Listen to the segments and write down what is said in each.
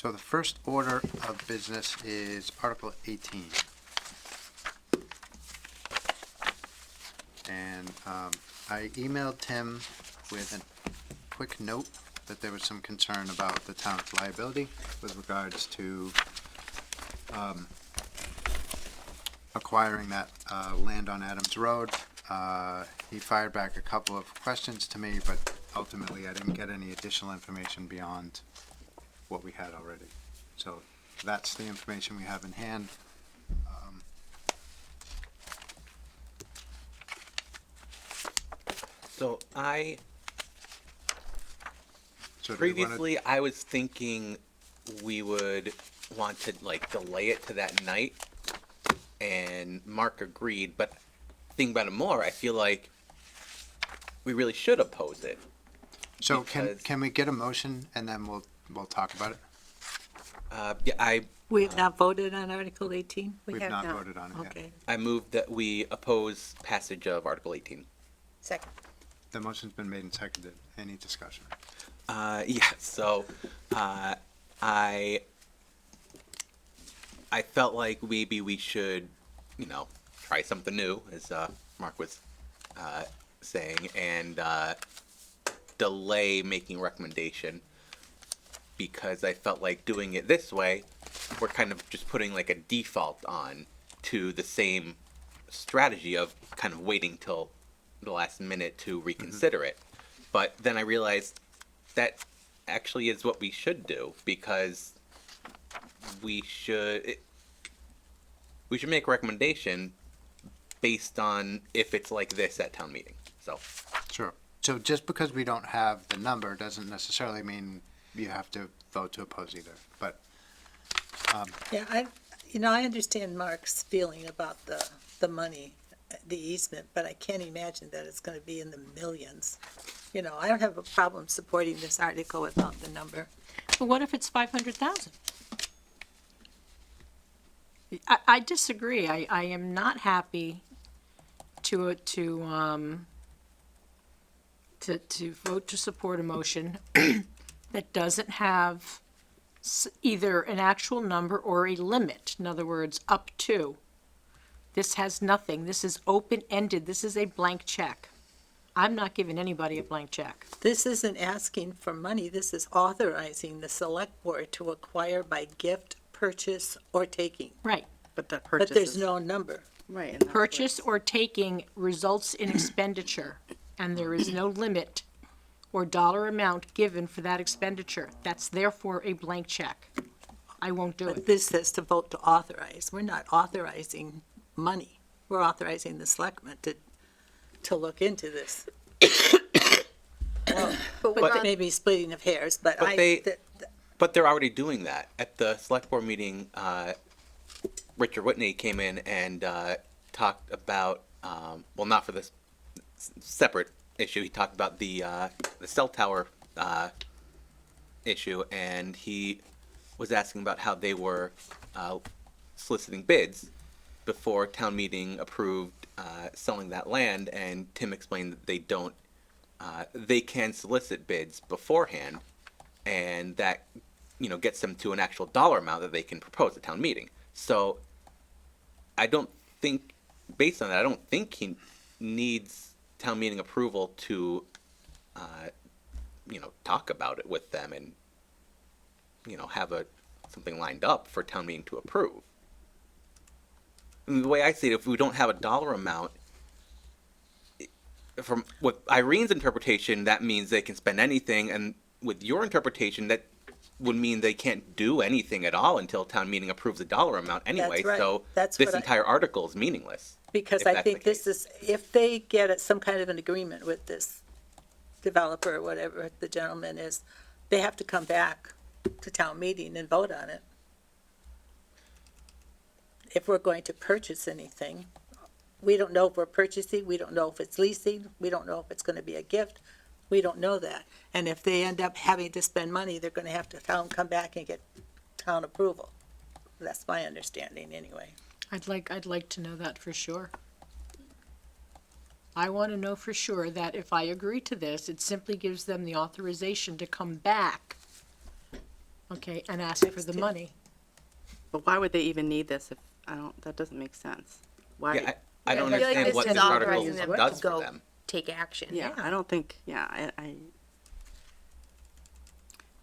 So the first order of business is Article 18. And I emailed Tim with a quick note that there was some concern about the town's liability with regards to acquiring that land on Adams Road. He fired back a couple of questions to me, but ultimately I didn't get any additional information beyond what we had already. So that's the information we have in hand. So So do we wanna- previously I was thinking we would want to like delay it to that night, and Mark agreed. But thinking about it more, I feel like we really should oppose it. So because- can we get a motion and then we'll talk about it? Yeah, We have not voted on Article 18? We've not voted on it yet. Okay. I move that we oppose passage of Article 18. Second. The motion's been made and seconded. Any discussion? Yeah. So I felt like maybe we should, try something new, as Mark was saying, and delay making a recommendation, because I felt like doing it this way, we're kind of just putting like a default on to the same strategy of kind of waiting till the last minute to reconsider it. But then I realized that actually is what we should do, because we should make a recommendation based on if it's like this at town meeting. So Sure. So just because we don't have the number doesn't necessarily mean you have to vote to oppose either. But Yeah, I understand Mark's feeling about the money, the easement, but I can't imagine that it's gonna be in the millions. I don't have a problem supporting this article without the number. But what if it's 500,000? I disagree. I am not happy to vote to support a motion that doesn't have either an actual number or a limit. In other words, up to. This has nothing. This is open-ended. This is a blank check. I'm not giving anybody a blank check. This isn't asking for money, this is authorizing the select board to acquire by gift, purchase, or taking. Right. But the But purchase there's is, no number. right. and that's Purchase or taking results in expenditure, and there is no limit or dollar amount given for that expenditure. That's therefore a blank check. I won't do But it. this says to vote to authorize. We're not authorizing money. We're authorizing the selectmen to look into this. But maybe splitting of hairs, but But I, they- th- But they're already doing that. At the select board meeting, Richard Whitney came in and talked about, well, not for this separate issue. He talked about the cell tower issue, and he was asking about how they were soliciting bids before town meeting approved selling that land. And Tim explained that they don't. They can solicit bids beforehand, and that gets them to an actual dollar amount that they can propose at town meeting. So I don't think, based on that, I don't think he needs town meeting approval to talk about it with them and have something lined up for town meeting to approve. And the way I see it, if we don't have a dollar amount, from with Irene's interpretation, that means they can spend anything, and with your interpretation, that would mean they can't do anything at all until town meeting approves the dollar amount anyway. That's right. So That's this what I- entire article is meaningless. because if I that's think the this is, if they get some kind of an agreement with this developer or whatever the gentleman is, they have to come back to town meeting and vote on it. If we're going to purchase anything, we don't know if we're purchasing, we don't know if it's leasing, we don't know if it's gonna be a gift, we don't know that. And if they end up having to spend money, they're gonna have to come back and get town approval. That's my understanding anyway. I'd like to know that for sure. I want to know for sure that if I agree to this, it simply gives them the authorization to come back okay, and ask for the money. But why would they even need this if, that doesn't make sense. Why? Yeah, I don't I feel like understand this what is this article authorizing them to does for go them. take action. Yeah, I don't think, I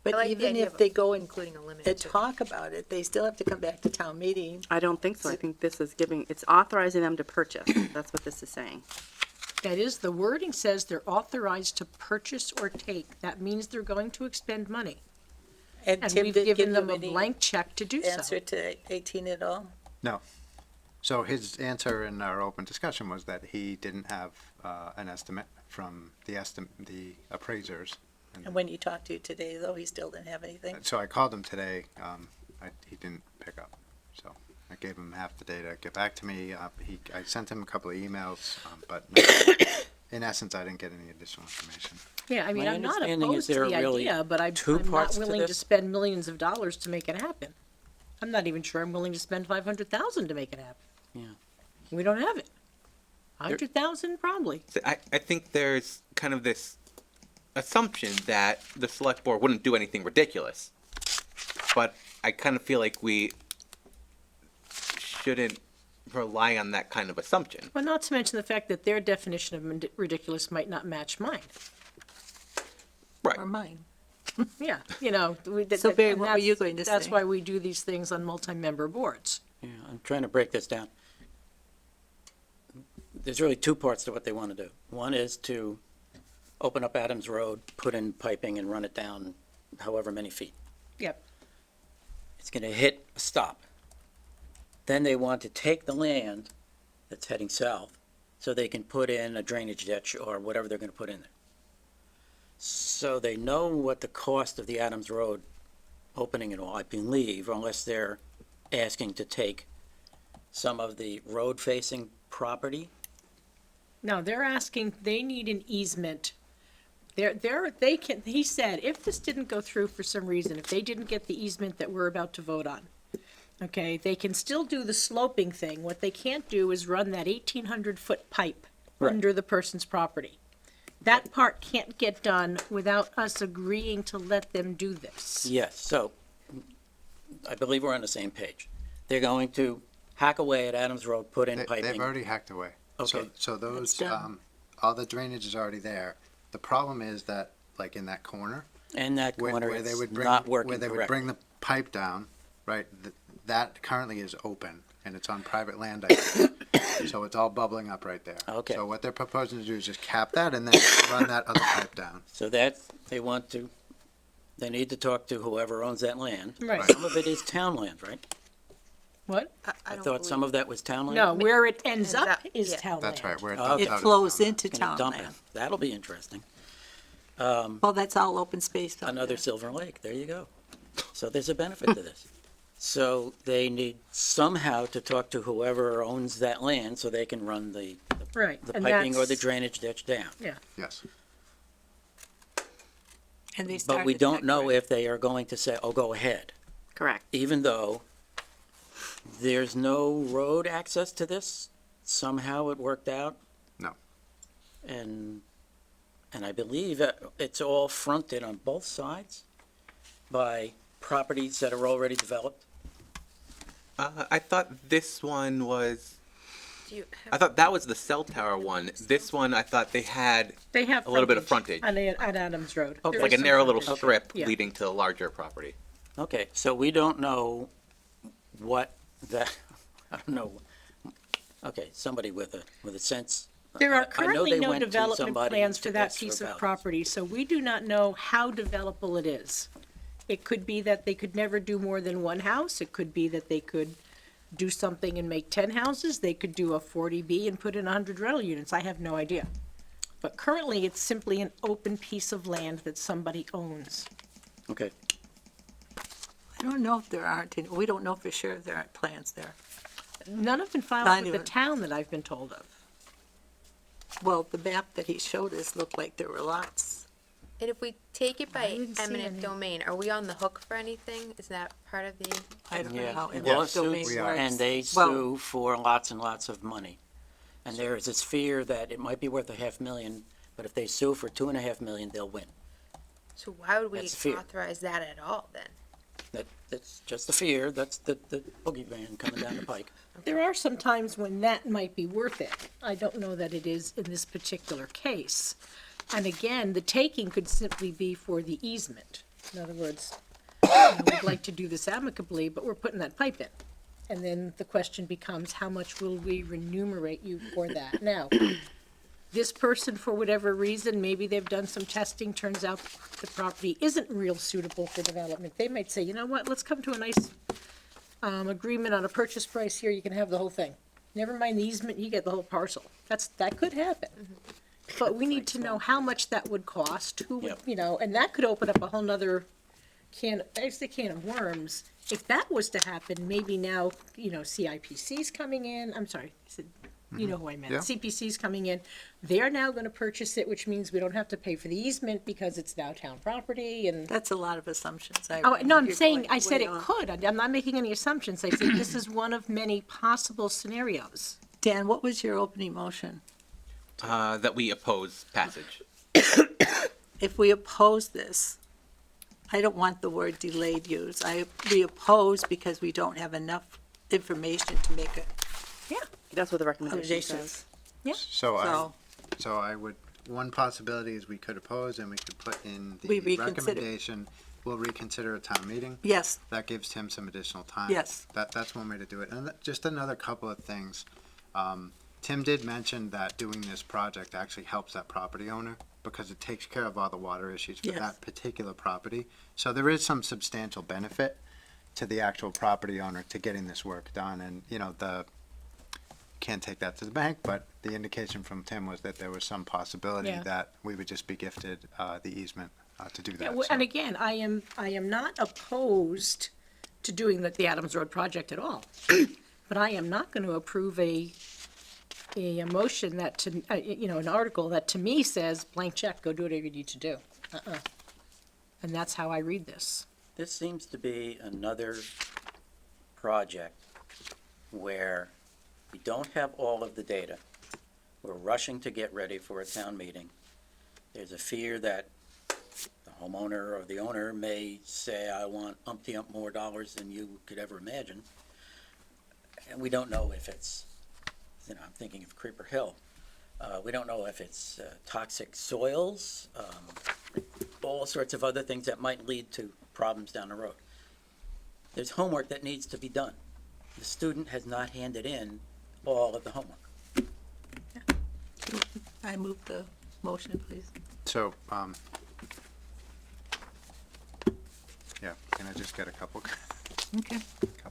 But like the even idea if of they go and including a limit. and to it. talk about it, they still have to come back to town meeting. don't think so. I think this is it's authorizing them to purchase. That's what this is saying. That is, the wording says they're authorized to purchase or take. That means they're going to expend money. And Tim we've didn't give given you them a any blank check to do so. answer to 18 at all? No. So his answer in our open discussion was that he didn't have an estimate from the appraisers. And when you talked to you today, though, he still didn't have anything? So I called him today. He didn't pick up. So I gave him half the day to get back to me. I sent him a couple of emails, but in essence, I didn't get any additional information. Yeah, I mean, My I'm not understanding is opposed to there the are really idea, but I'm two not parts to willing to this. spend millions of dollars to make it happen. I'm not even sure I'm willing to spend 500,000 to make it happen. Yeah. We don't have it. 100,000 probably. So I think there's kind of this assumption that the select board wouldn't do anything ridiculous. But I kind of feel like we shouldn't rely on that kind of assumption. Well, not to mention the fact that their definition of ridiculous might not match mine. Or mine? Yeah, So, Barry, and what were you that's- going to That's say? why we do these things on multi-member boards. Yeah, I'm trying to break this down. There's really two parts to what they want to do. One is to open up Adams Road, put in piping and run it down however many feet. Yep. It's gonna hit a stop. Then they want to take the land that's heading south so they can put in a drainage ditch or whatever they're gonna put in there. So they know what the cost of the Adams Road opening and all, I believe, unless they're asking to take some of the road-facing property. No, they're asking, they need an easement. He said, if this didn't go through for some reason, if they didn't get the easement that we're about to vote on, okay, they can still do the sloping thing. What they can't do is run that 1,800-foot pipe Right. under the person's property. That part can't get done without us agreeing to let them do this. Yes, so I believe we're on the same page. They're going to hack away at Adams Road, put in They've piping. already hacked away. Okay. So those, done. all the drainage is already there. The problem is that, like in that corner, And that where corner where they is would bring, not working where they would correctly. bring the pipe down, right? That currently is open and it's on private land. I think. So it's all bubbling up right there. Okay. So what they're proposing to do is just cap that and then run that other pipe down. So that, they need to talk to whoever owns that land. Right. Some of it is town land, right? What? I thought some of that was town land. No, where it ends Ends up up, is yeah. town land. That's right, where it Okay. dumps It out is flows town. into Gonna town dump land. it. That'll be interesting. Well, that's all open space. down Another there. Silver Lake, there you go. So there's a benefit to this. So they need somehow to talk to whoever owns that land so they can run the Right. and piping or the that's- drainage ditch down. Yes. And they But we started don't know decorating. if they are going to say, oh, go ahead. Correct. Even though there's no road access to this, somehow it worked out. No. And I believe it's all fronted on both sides by properties that are already developed. I thought this one was. Do you I thought that was the cell tower one. This one, I thought they had They have a little bit of frontage. on Adams Road. Okay. There like is a some narrow little frontage. strip Yeah. leading to the larger property. Okay, so we don't know what that, I don't know. Okay, somebody with a sense. There are I know currently they no went to development somebody plans to for that ask for piece of balance. property, so we do not know how developable it is. It could be that they could never do more than one house, it could be that they could do something and make 10 houses, they could do a 40B and put in 100 rental units, I have no idea. But currently, it's simply an open piece of land that somebody owns. Okay, I don't know if there aren't, any- we don't know for sure if there aren't plans there. None have been Not filed with the even- town that I've been told of. Well, the map that he showed us looked like there were lots. And if we take it by didn't see eminent any. domain, are we on the hook for anything? Is that part of the? I don't know yeah. how eminent domain Lawsuits, We are. works. and they Well, sue for lots and lots of money. And there is this fear that it might be worth $500,000, but if they sue for $2.5 million, they'll win. So why would we That's fear. authorize that at all then? It's just a fear, that's the boogeyman coming down the pike. There are some times when that might be worth it. I don't know that it is in this particular case. And again, the taking could simply be for the easement. In other words, we'd like to do this amicably, but we're putting that pipe in. And then the question becomes, how much will we remunerate you for that? Now, this person, for whatever reason, maybe they've done some testing, turns out the property isn't real suitable for development. They might say, you know what, let's come to a nice agreement on a purchase price here, you can have the whole thing. Never mind the easement, you get the whole parcel. That could happen. But we need to know how much that would cost, who would, Yep. and that could open up a whole nother can of worms. If that was to happen, maybe now, CIPC's coming in, I'm sorry, you know who I meant. Yeah. CPC's coming in. They're now gonna purchase it, which means we don't have to pay for the easement because it's now town property and. That's a lot of assumptions. Oh, no, I'm You're saying, going I said way it off. could. I'm not making any assumptions. I said this is one of many possible scenarios. Dan, what was your opening motion? That we oppose passage. If we oppose this, I don't want the word delayed used. We oppose because we don't have enough information to make a That's what the recommendation recommendation. says. So I would, one possibility is we could oppose and we could put in We the reconsider. recommendation, we'll reconsider a town meeting. Yes, That gives Tim some additional time. Yes. That's one way to do it. And just another couple of things. Tim did mention that doing this project actually helps that property owner because it takes care of all the water issues for Yes. that particular property. So there is some substantial benefit to the actual property owner to getting this work done. And, can't take that to the bank, but the indication from Tim was that there was some possibility Yeah. that we would just be gifted the easement to do Yeah, that. well, So- and again, I am not opposed to doing the Adams Road project at all. But I am not gonna approve a motion that to, an article that to me says blank check, go do whatever you need to do. And that's how I read this. This seems to be another project where we don't have all of the data. We're rushing to get ready for a town meeting. There's a fear that the homeowner or the owner may say, I want umpty-ump more dollars than you could ever imagine. And we don't know if it's, I'm thinking of Creeper Hill. We don't know if it's toxic soils, all sorts of other things that might lead to problems down the road. There's homework that needs to be done. The student has not handed in all of the homework. I move the motion, please. So, yeah, can I just get a couple Okay.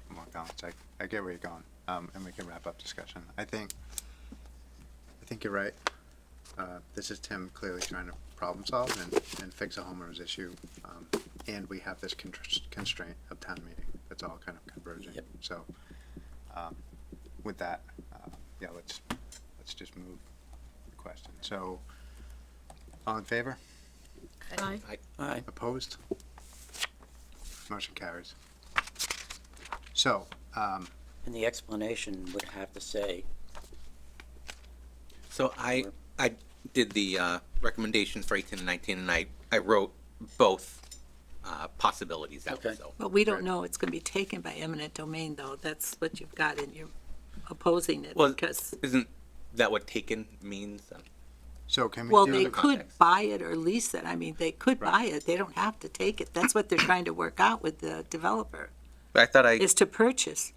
more comments? I get where you're going, and we can wrap up discussion. I think you're right. This is Tim clearly trying to problem solve and fix a homeowner's issue, and we have this constraint of town meeting. That's all kind of converging. Yep. So, with that, yeah, let's just move the question. So, all in favor? Aye. Aye. Opposed? Motion carries. So, And the explanation would have to say, So I did the recommendations for 18 and 19, and I wrote both possibilities out. Okay. So But we don't know it's gonna be taken by eminent domain, though. That's what you've got in your opposing it, Well, because, isn't that what taken means? so can we well, do they the could context. buy it or lease it. I mean, they could buy it. They don't have to take it. That's what they're trying to work out with the developer, But I thought is to purchase.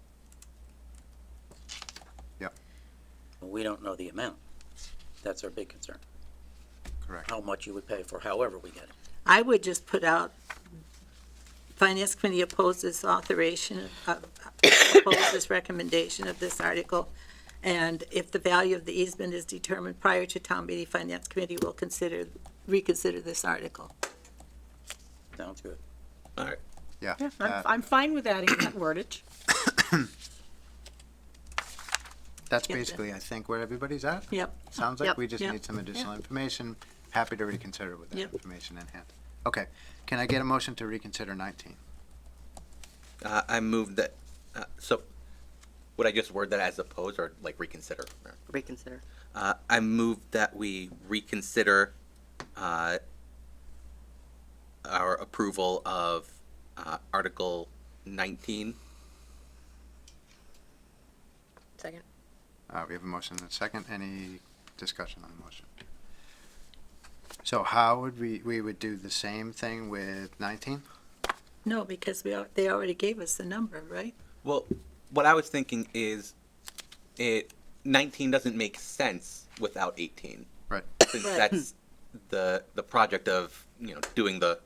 we don't know the amount. That's our big concern. correct? How much you would pay for however we get it. I would just put out, Finance Committee opposes authorization, opposes recommendation of this article. And if the value of the easement is determined prior to town meeting, Finance Committee will reconsider this article. Sounds good. all right. Yeah. Yeah, I'm fine with adding that wordage. That's Yep. basically, I think, where everybody's at. Yep. Sounds like Yep. we just Yep. need some additional information. Happy to reconsider with that Yep. information in hand. Okay, can I get a motion to reconsider 19? I moved that. So would I just word that as opposed or like reconsider? Reconsider. I moved that we reconsider our approval of Article 19. Second. We have a motion and a second. Any discussion on the motion? So how would we would do the same thing with 19? No, because they already gave us the number, right? Well, what I was thinking is 19 doesn't make sense without 18. Right. Since Right. that's the project of, doing the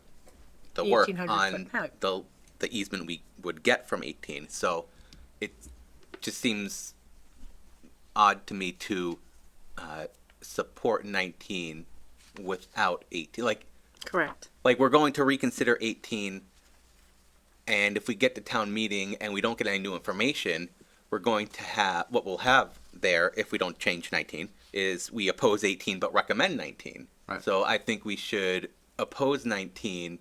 work 1800 on foot pipe. the easement we would get from 18. So it just seems odd to me to support 19 without 18. Correct. Like we're going to reconsider 18, and if we get to town meeting and we don't get any new information, we're going to have, what we'll have there, if we don't change 19, is we oppose 18 but recommend 19. Right. So I think we should oppose 19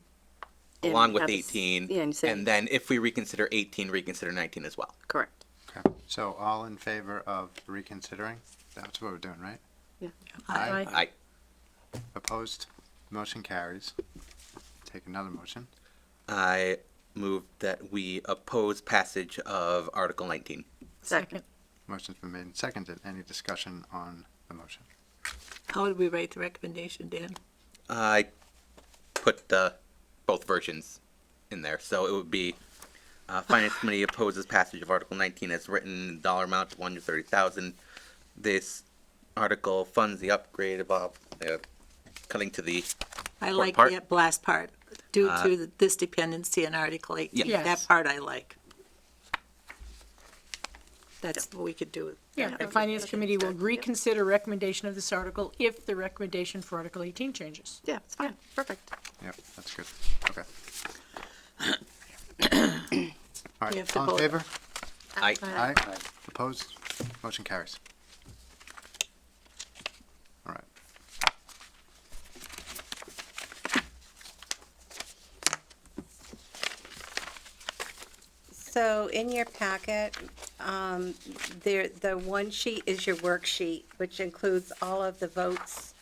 And along with have a 18, yeah, and say- and then if we reconsider 18, reconsider 19 as well. Correct. Okay. So all in favor of reconsidering? That's what we're doing, right? Aye. I Opposed? Motion carries. Take another motion. I move that we oppose passage of Article 19. Second. Motion's been made and seconded. Any discussion on the motion? How would we write the recommendation, Dan? I put both versions in there, so it would be Finance Committee opposes passage of Article 19 as written, dollar amount of $130,000. This article funds the upgrade of cutting to the I like part? that last part, due to this dependency in Article 18. Yeah. That Yes. part I like. That's what we could do. Yeah, the finance committee will reconsider recommendation of this article if the recommendation for Article 18 changes. Yeah, it's fine. Perfect. Yep, that's good. Okay. All We have right, to all in vote. favor? I Aye. Opposed? Motion carries. All right. So in your packet, the one sheet is your worksheet, which includes all of the votes.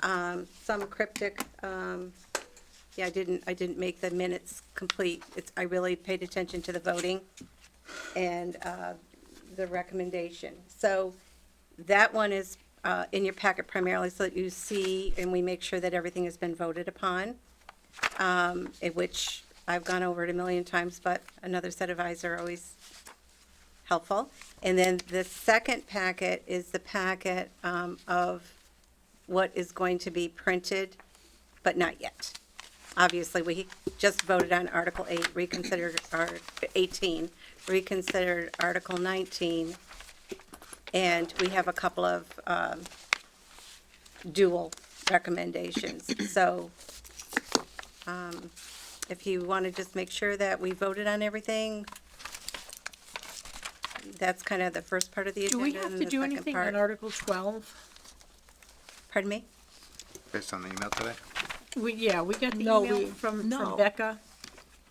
Some cryptic, yeah, I didn't make the minutes complete. I really paid attention to the voting and the recommendation. So that one is in your packet primarily so that you see and we make sure that everything has been voted upon, in which I've gone over it a million times, but another set of eyes are always helpful. And then the second packet is the packet of what is going to be printed, but not yet. Obviously, we just voted on Article 8, reconsidered 18, reconsidered Article 19, and we have a couple of dual recommendations. So if you want to just make sure that we voted on everything, that's kind of the first part of the Do agenda. we have and to the do second anything part- on Article 12? Pardon me? Based on the email today? We got the No, email from no. Becca.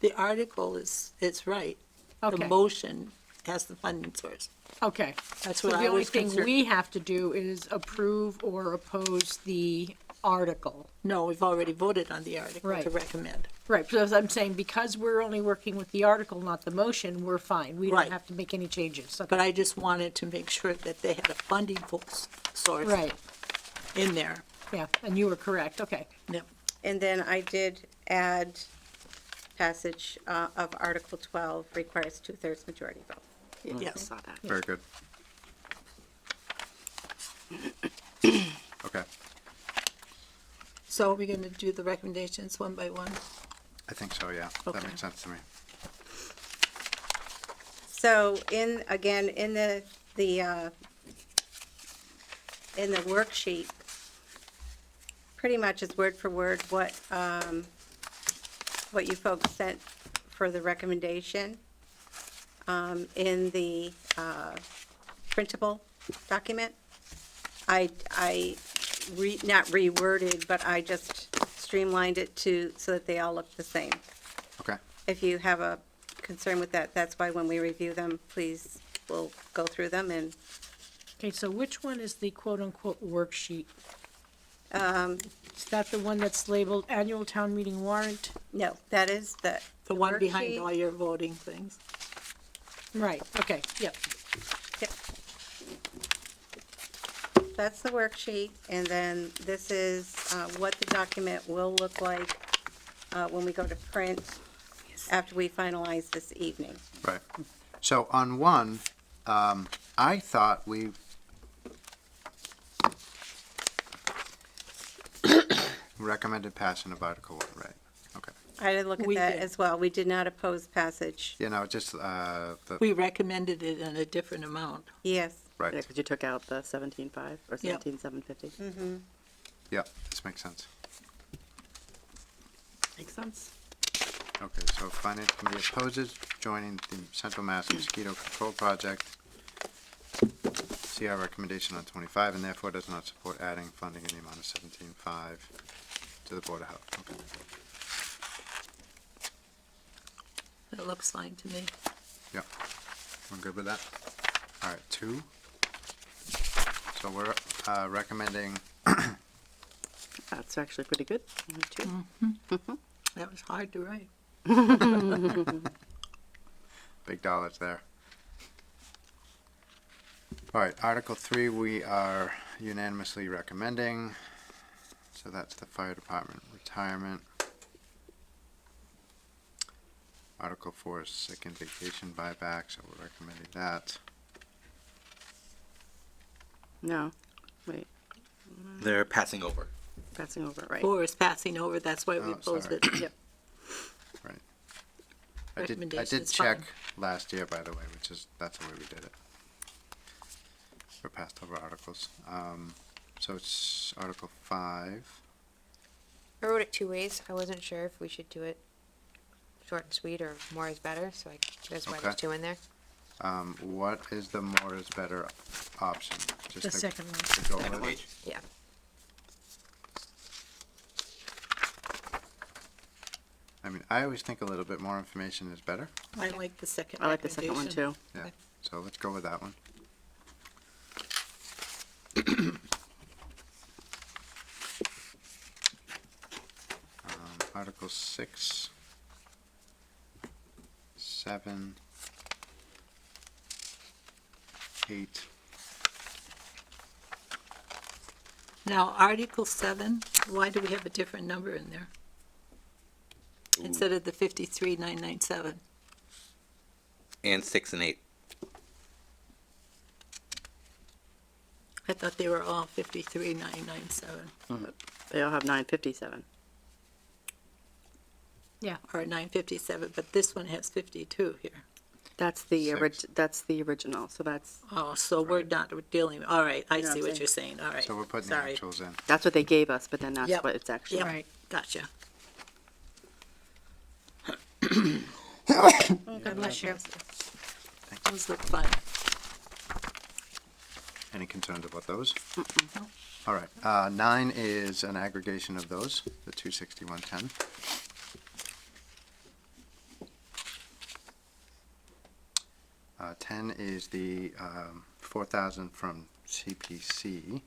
The article it's right. The Okay, motion has the funding source. okay. That's So what the I only was thing concerned. we have to do is approve or oppose the article. No, we've already voted on the article Right. to recommend. Right, so as I'm saying, because we're only working with the article, not the motion, we're fine. We don't Right. have to make any changes. Okay. But I just wanted to make sure that they had a funding source Right, in there. yeah, and you were correct, okay. Yep. And then I did add passage of Article 12 requires two-thirds majority vote. I Yes. saw that. Very good. Okay, So are we going to do the recommendations one by one? I think so, yeah. That Okay. makes sense to me. So in the worksheet, pretty much is word for word what you folks sent for the recommendation in the printable document. Not reworded, but I just streamlined it so that they all look the same. Okay, If you have a concern with that, that's why when we review them, please, we'll go through them and, Okay, so which one is the quote-unquote worksheet? Is that the one that's labeled annual town meeting warrant? no, that is the The one behind worksheet. all your voting things. Right, okay, yep. That's the worksheet, and then this is what the document will look like when we go to print after we finalize this evening. Right. So on one, I thought we recommended passing of Article 1, right? Okay. I did look at We that did. as well. We did not oppose passage. You know, just, the, We recommended it in a different amount. Yes. Yeah, right, because you took out the 17.5 or Yep. 17.750. yeah, this makes sense. Makes sense. Okay, so Finance Committee opposes joining the Central Mass Mosquito Control Project. See our recommendation on 25, and therefore does not support adding funding in the amount of 17.5 to the Board of Health. Okay. That looks fine to me. Yep. We're good with that? All right, 2. So we're recommending, That's actually pretty good. Only two. That was hard to write. big dollars there. All right, Article 3, we are unanimously recommending. So that's the fire department retirement. Article 4 is sick and vacation buyback, so we're recommending that. No, wait, They're passing over. passing over, right. 4 is passing over, that's why we Oh, opposed sorry. it. Yep. I did Recommendation is check fine. last year, by the way, that's the way we did it. For passed over articles. So it's Article 5. I wrote it two ways. I wasn't sure if we should do it short and sweet or more is better, so that's why there's Okay. 2 in there. What is the more is better option? Just The second one. to go Next with? page. Yeah. I mean, I always think a little bit more information is better, I like the second I like the second one recommendation. too. yeah, so let's go with that one. Article 6, 7, 8, Now, Article 7, why do we have a different number in there? Instead of the 53,997. And 6 and 8. I thought they were all 53,997 They all have 957. or 957, but this one has 52 here. That's the Six. that's the original, so that's So we're not dealing, all right, I You know see what I'm what you're saying, all right. so we're putting the Sorry. actuals in. that's what they gave us, but then that's Yep. what it's actually. Yep. Right. Gotcha. God bless you. Those look fine. Any concerns about those? All right, 9 is an aggregation of those, the 26110. Uh, 10 is the 4,000 from CPC.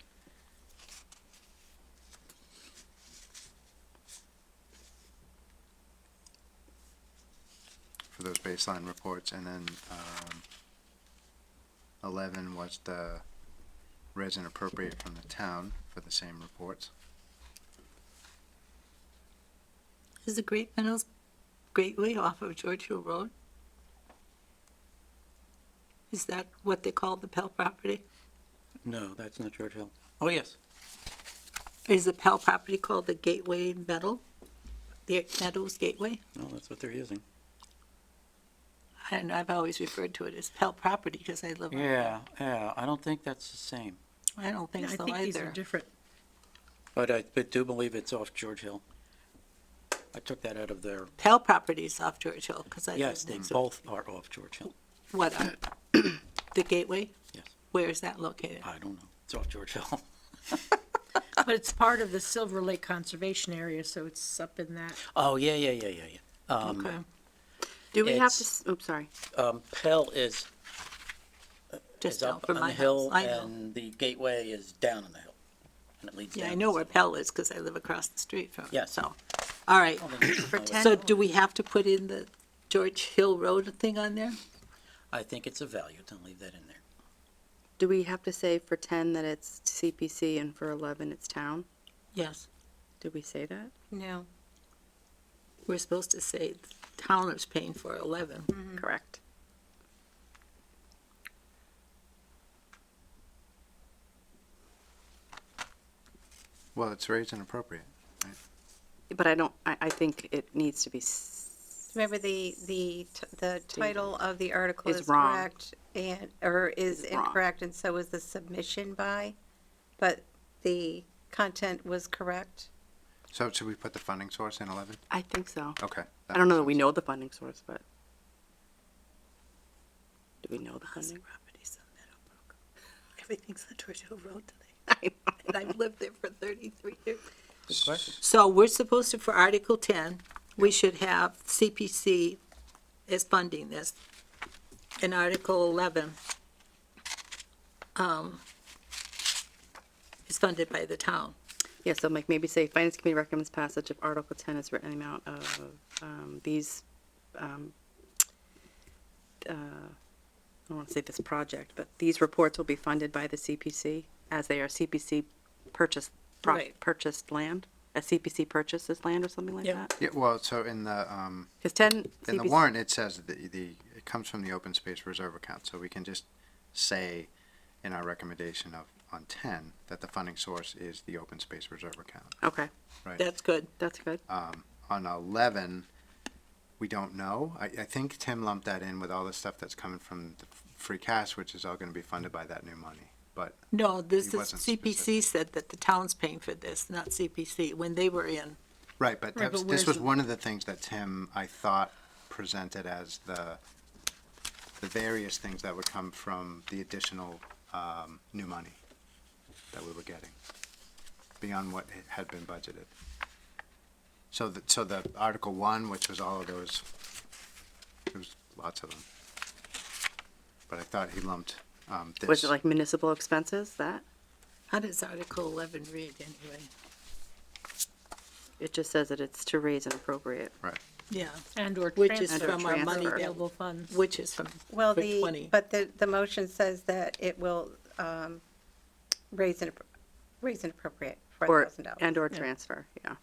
For those baseline reports, and then 11 was the resident appropriate from the town for the same reports. Is the Great Meadows Gateway off of George Hill Road? Is that what they call the Pell property? No, that's not George Hill. Oh, yes. Is the Pell property called the Gateway Meadow? The Meadows Gateway? No, that's what they're using. And I've always referred to it as Pell property because I live on it. Yeah, I don't think that's the same. I don't think I so think these are either. different. But I do believe it's off George Hill. I took that out of their, Pell property's off George Hill because I yes, live they next to both are off George Hill. What, the Gateway? Yes. Where is that located? I don't know. It's off George Hill. But it's part of the Silver Lake Conservation Area, so it's up in that. Oh, yeah. Okay, Do we have to? It's- Oops, sorry. Pell is just is down up from on my the house. hill, I know. and the gateway is down on the hill. And it leads Yeah, down. I know where Pell is because I live across the street from it, Yes. so. All right, For 10, so do we have to put in the George Hill Road thing on there? I think it's a value to leave that in there. Do we have to say for 10 that it's CPC and for 11 it's town? Yes. Did we say that? no. We're supposed to say the town is paying for 11. Correct. Well, it's raised and appropriate. But I think it needs to be, Remember, the title of the article Is is wrong. correct and, or is Is wrong. incorrect, and so is the submission by, but the content was correct. So should we put the funding source in 11? I think so. Okay. I don't know that we know the funding source, but. Do we know the funding? Properties on Meadowbrook. Everything's on George Hill Road today. I know. And I've lived there for 33 years. Good question. So we're supposed to, for Article 10, we should have CPC is funding this. In Article 11, is funded by the town. Yeah, so like maybe say Finance Committee recommends passage of Article 10 as written in the amount of these, I don't want to say this project, but these reports will be funded by the CPC as they are CPC purchased, Right. purchased land, a CPC purchases land or something like Yeah. that? Yeah, well, so in the, Because 10 in the CPC, warrant, it says that it comes from the open space reserve account, so we can just say in our recommendation on 10, that the funding source is the open space reserve account, okay, right? That's good. that's good. On 11, we don't know. I think Tim lumped that in with all the stuff that's coming from the free cash, which is all gonna be funded by that new money, but, No, this He is, wasn't CPC said that the town's paying for this, not CPC, when they were in. right, but Right, that's, but this where's was one of the things that Tim, I thought, presented as the various things that would come from the additional, new money that we were getting, beyond what had been budgeted. So the Article 1, which was all of those, there was lots of them. But I thought he lumped, this. Was it like municipal expenses, that? How does Article 11 read anyway? It just says that it's to raise and appropriate. Yeah, And or which is transfer from our money, transfer. available funds. which is from, Well, For 20. but the motion says that it will, raise and appropriate Or, $4,000. and or Yeah. transfer, yeah.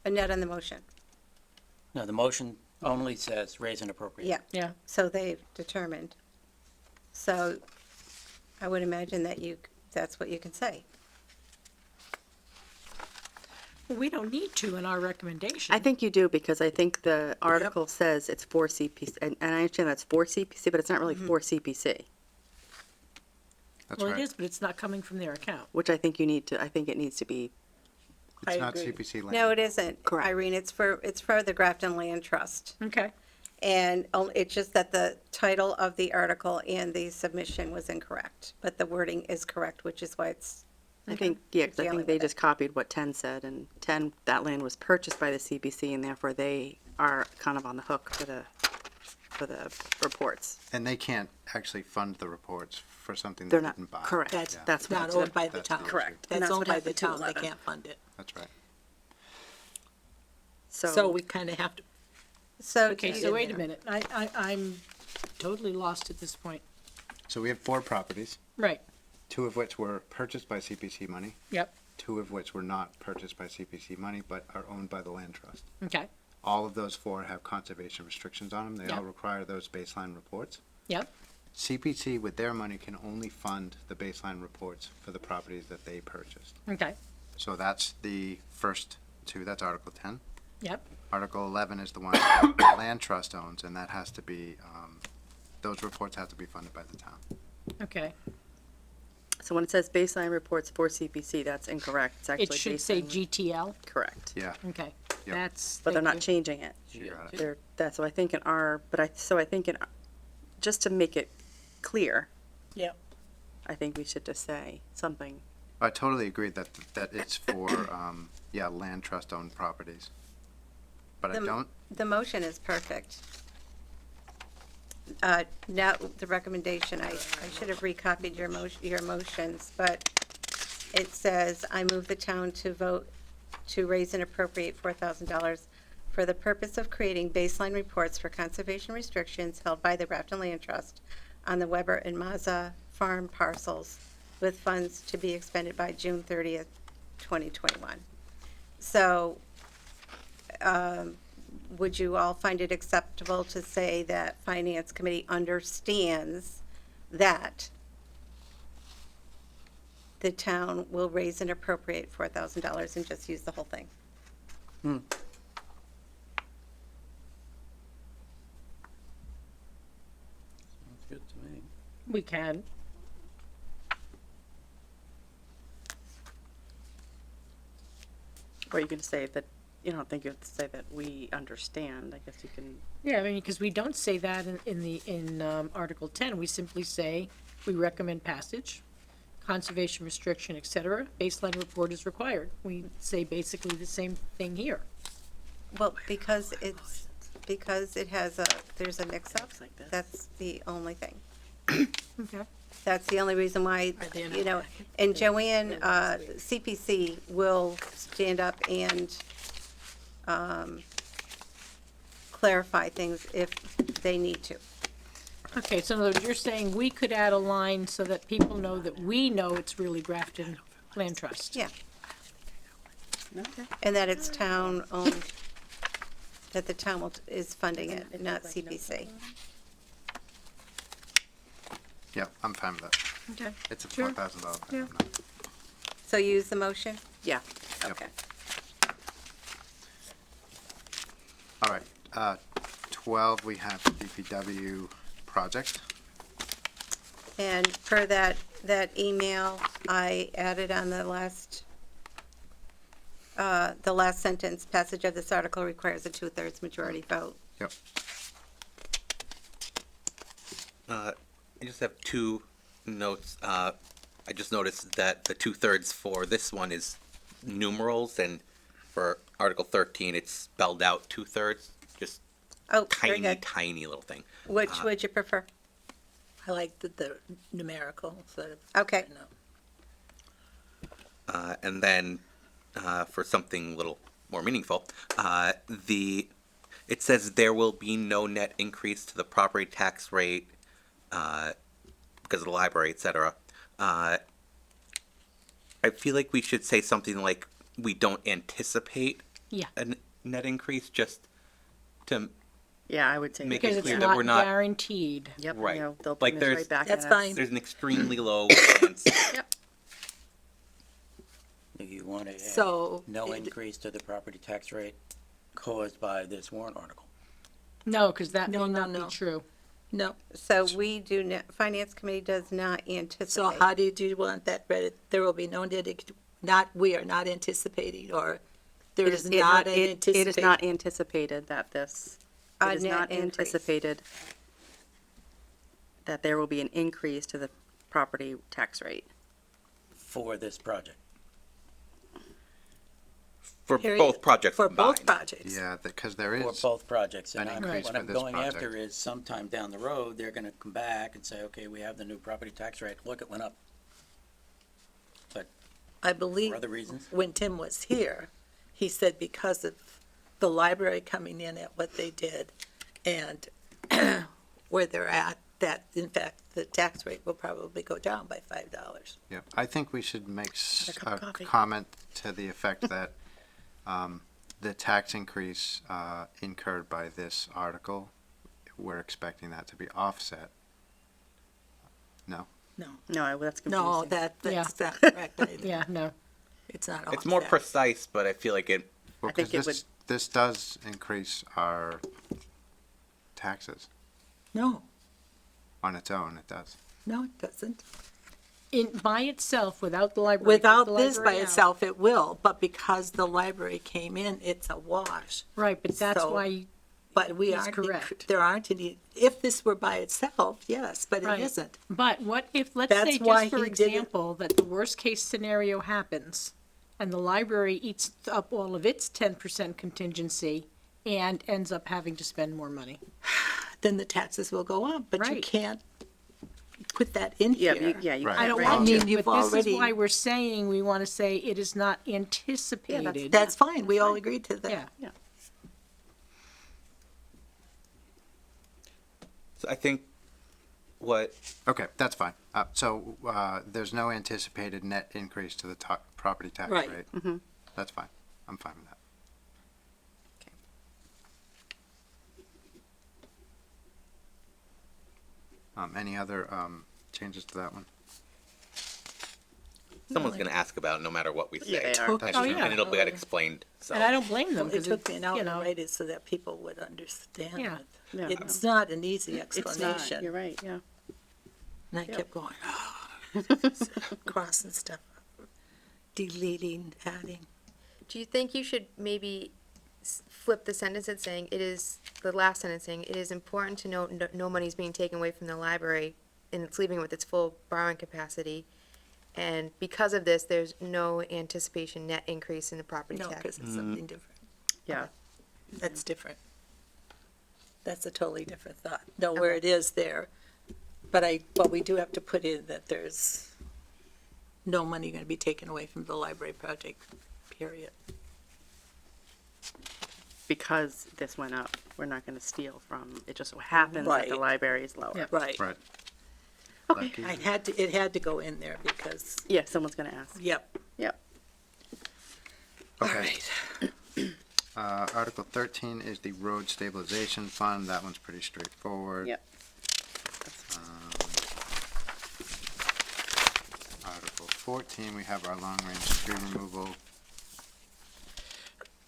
A net on the motion, No, the motion only says raise and appropriate. yeah, Yeah, so they've determined. So I would imagine that that's what you can say. well, we don't need to in our recommendation. I think you do, because I think the article says it's for CPC, and I understand that's for CPC, but it's not really for CPC, That's Well, it right. is, but it's not coming from their account. which I think you need to, I think it needs to be, I It's not agree. CPC land. No, it isn't, Correct. Irene, it's for the Grafton Land Trust. Okay, And it's just that the title of the article and the submission was incorrect, but the wording is correct, which is why it's. I think, yeah, 'cause I Dealing think they with it. just copied what 10 said, and 10, that land was purchased by the CPC, and therefore they are kind of on the hook for the reports. And they can't actually fund the reports for something They're they not, didn't buy. correct, That's that's not what, owned by the That's the town. issue. Correct. And That's that's owned what by the happened to town, they 11. can't fund it. That's right. So we kind of have to, So. okay, do so you- wait a minute, I'm totally lost at this point. So we have 4 properties, Right, 2 of which were purchased by CPC money, yep, 2 of which were not purchased by CPC money, but are owned by the land trust. okay, All of those 4 have conservation restrictions on them. They all Yeah. require those baseline reports. yep, CPC, with their money, can only fund the baseline reports for the properties that they purchased. okay, So that's the first 2, that's Article 10. yep, Article 11 is the one that the land trust owns, and that has to be, those reports have to be funded by the town. okay. so when it says baseline reports for CPC, that's incorrect, it's actually It should say baseline- GTL, Correct, Yeah, okay, Yep. that's. but they're thank not you. changing it. you got it. They're, that's, so I think in our, I think in, just to make it clear. Yeah. I think we should just say something, I totally agree that it's for, land trust owned properties. But I The- don't, The motion is perfect. Now, the recommendation, I should have recopied your motions, but it says, I move the town to vote to raise and appropriate $4,000 for the purpose of creating baseline reports for conservation restrictions held by the Grafton Land Trust on the Weber and Mazza farm parcels, with funds to be expended by June 30th, 2021. So, would you all find it acceptable to say that Finance Committee understands that the town will raise and appropriate $4,000 and just use the whole thing? Good to me. We can. Or you can say that, you don't think you have to say that we understand, I guess you can, Yeah, I mean, because we don't say that in Article 10. We simply say, we recommend passage, conservation restriction, et cetera. Baseline report is required. We say basically the same thing here. Well, because it has there's a mix-up, like this. that's the only thing. Okay. That's the only reason why, you know, and Joanne, CPC will stand up and clarify things if they need to. Okay, so in other words, you're saying we could add a line so that people know that we know it's really Grafton Land Trust. Yeah. And that it's town-owned, that the town is funding it, not CPC. Yep, I'm fine with that. Okay. It's a Sure. $4,000. Yeah. So use the motion? yeah. Yep. Okay. All right, 12, we have the DPW project. And per that email, I added on the last sentence, passage of this article requires a 2/3 majority vote. Yep. I just have two notes. I just noticed that the 2/3 for this one is numerals, and for Article 13, it's spelled out 2/3. Just Oh, very tiny, good. tiny little thing. Which would you prefer? I like the numerical instead of. Okay. And then for something a little more meaningful, it says there will be no net increase to the property tax rate because of the library, etc. I feel like we should say something like we don't anticipate Yeah. a net increase, just to Yeah, I would take Make it. it Because it's clear that we're not not- guaranteed. Yep, Right. you know, they'll Like bring us there's- right back That's at us. fine. there's an extremely low chance. Do you want to add So. no it- increase to the property tax rate caused by this warrant article? No, because that No, may no, not no. be true. No, So we do not, Finance Committee does not so anticipate. how do you want that read? There will be no we are not anticipating, or there is not an It is anticipation. not anticipated that this, A it is net not increase. anticipated that there will be an increase to the property tax rate. For this project? For Period. both projects For both combined. projects. Yeah, because there For is, both projects, an and increase what for I'm this going project. after is sometime down the road, they're gonna come back and say, okay, we have the new property tax rate, look, it went up. But I believe for other reasons, when Tim was here, he said because of the library coming in at what they did and where they're at, that in fact, the tax rate will probably go down by $5. yeah, I think we should make cup of a coffee. comment to the effect that the tax increase incurred by this article, we're expecting that to be offset. No? No, That's confusing. no, that's Yeah. not correct either. Yeah, no. It's not It's more offset. precise, but I feel like it. Well, I think 'cause it this does increase our taxes No, on its own, it does. no, it doesn't. By itself, without the library. Without the this by library out. itself, it will, but because the library came in, it's a wash. Right, but that's So- why, But we That's aren't, correct. there aren't any, if this were by itself, yes, but Right. it isn't. but what if, let's That's say why just for he did it. example, that the worst case scenario happens and the library eats up all of its 10% contingency and ends up having to spend more money. Then the taxes will go up, but you Right. can't put that in Yeah, here. you Right. I can't don't write want I mean, to, you've but this is already- why we're saying we want to say it is not anticipated. That's fine, we all agreed to that. Yeah. So I think what Okay, that's fine. So, there's no anticipated net increase to the property tax Right. rate? That's fine. I'm fine with that. Any other, changes to that one? someone's going to ask about, no matter what we say. Yeah, they are. And, That's Oh, true. yeah. and it'll get explained. So And I don't blame them, It because took me an hour you to know, write it so that people would understand Yeah. it. Yeah. It's not an easy It's not, explanation. you're right, yeah. And I Yep. kept going, crossing stuff, deleting, adding. Do you think you should maybe flip the sentence that's saying it is, the last sentence saying, it is important to note no money is being taken away from the library and it's leaving with its full borrowing capacity. And because of this, there's no anticipation net increase in the property No, tax. because it's something different. Yeah. That's different. That's a totally different thought. Know where it is there. But we do have to put in that there's no money gonna be taken away from the library project, period. Because this went up, we're not gonna steal from, it just so happens that the Right. library is lower. Yeah. Right. Right. Okay. Lucky. It had to go in there because, Yeah, someone's gonna ask. yep. Yep. Okay. Article 13 is the road stabilization fund. That one's pretty straightforward. Yep. Article 14, we have our long-range tree removal.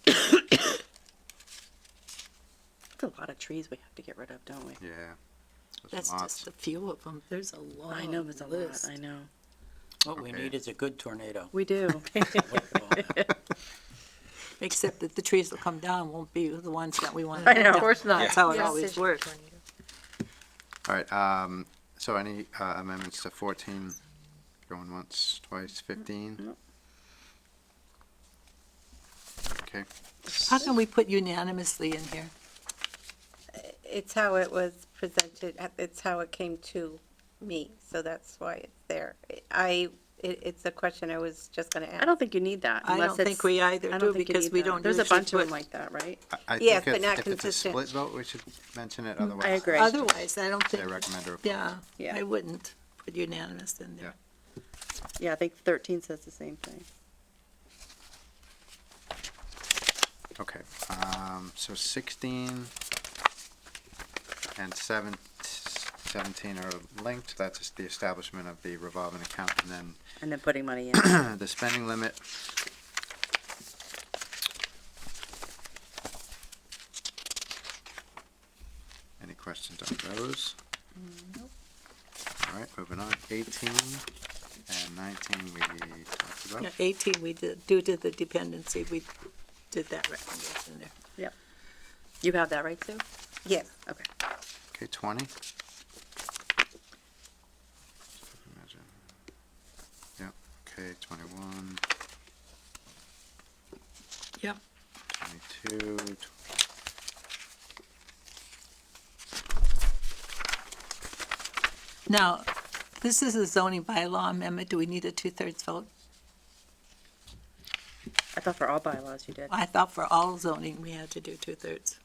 That's a lot of trees we have to get rid of, don't we? Yeah. There's That's lots. just a few of them. There's a long I know, there's a lot, list. I know. What we Okay. need is a good tornado. We do. Except that the trees that come down won't be the ones that we want. I know. Of course not. That's how it Yes, always it's works. tornado. All right, so any amendments to 14? Going once, twice, 15? Nope. Okay, How can we put unanimously in here? It's how it was presented, it's how it came to me, so that's why it's there. It's a question I was just gonna I ask. don't think you need that I unless don't it's. think we either I do don't think you because need we that. don't There's a usually bunch of them put- like that, right? I Yes, think but not if it's a consistent. split vote, we should mention it, otherwise. I agree. Otherwise, I don't They think, recommend a report. yeah, Yeah. I wouldn't put unanimous in there. Yeah, I think 13 says the same thing. Okay, so 16 and 17 are linked. That's just the establishment of the revolving account, and And then putting money in. then the spending limit. Any questions on those? All right, moving on. 18 and 19 we talked about. Yeah, 18, we did, due to the dependency, we did that recommendation there. You have that, right, Sue? Yes, Okay. Okay, 20. Yep, okay, 21, Yep. 22, Now, this is a zoning bylaw amendment. Do we need a two-thirds vote? I thought for all bylaws you did. I thought for all zoning, we had to do two-thirds.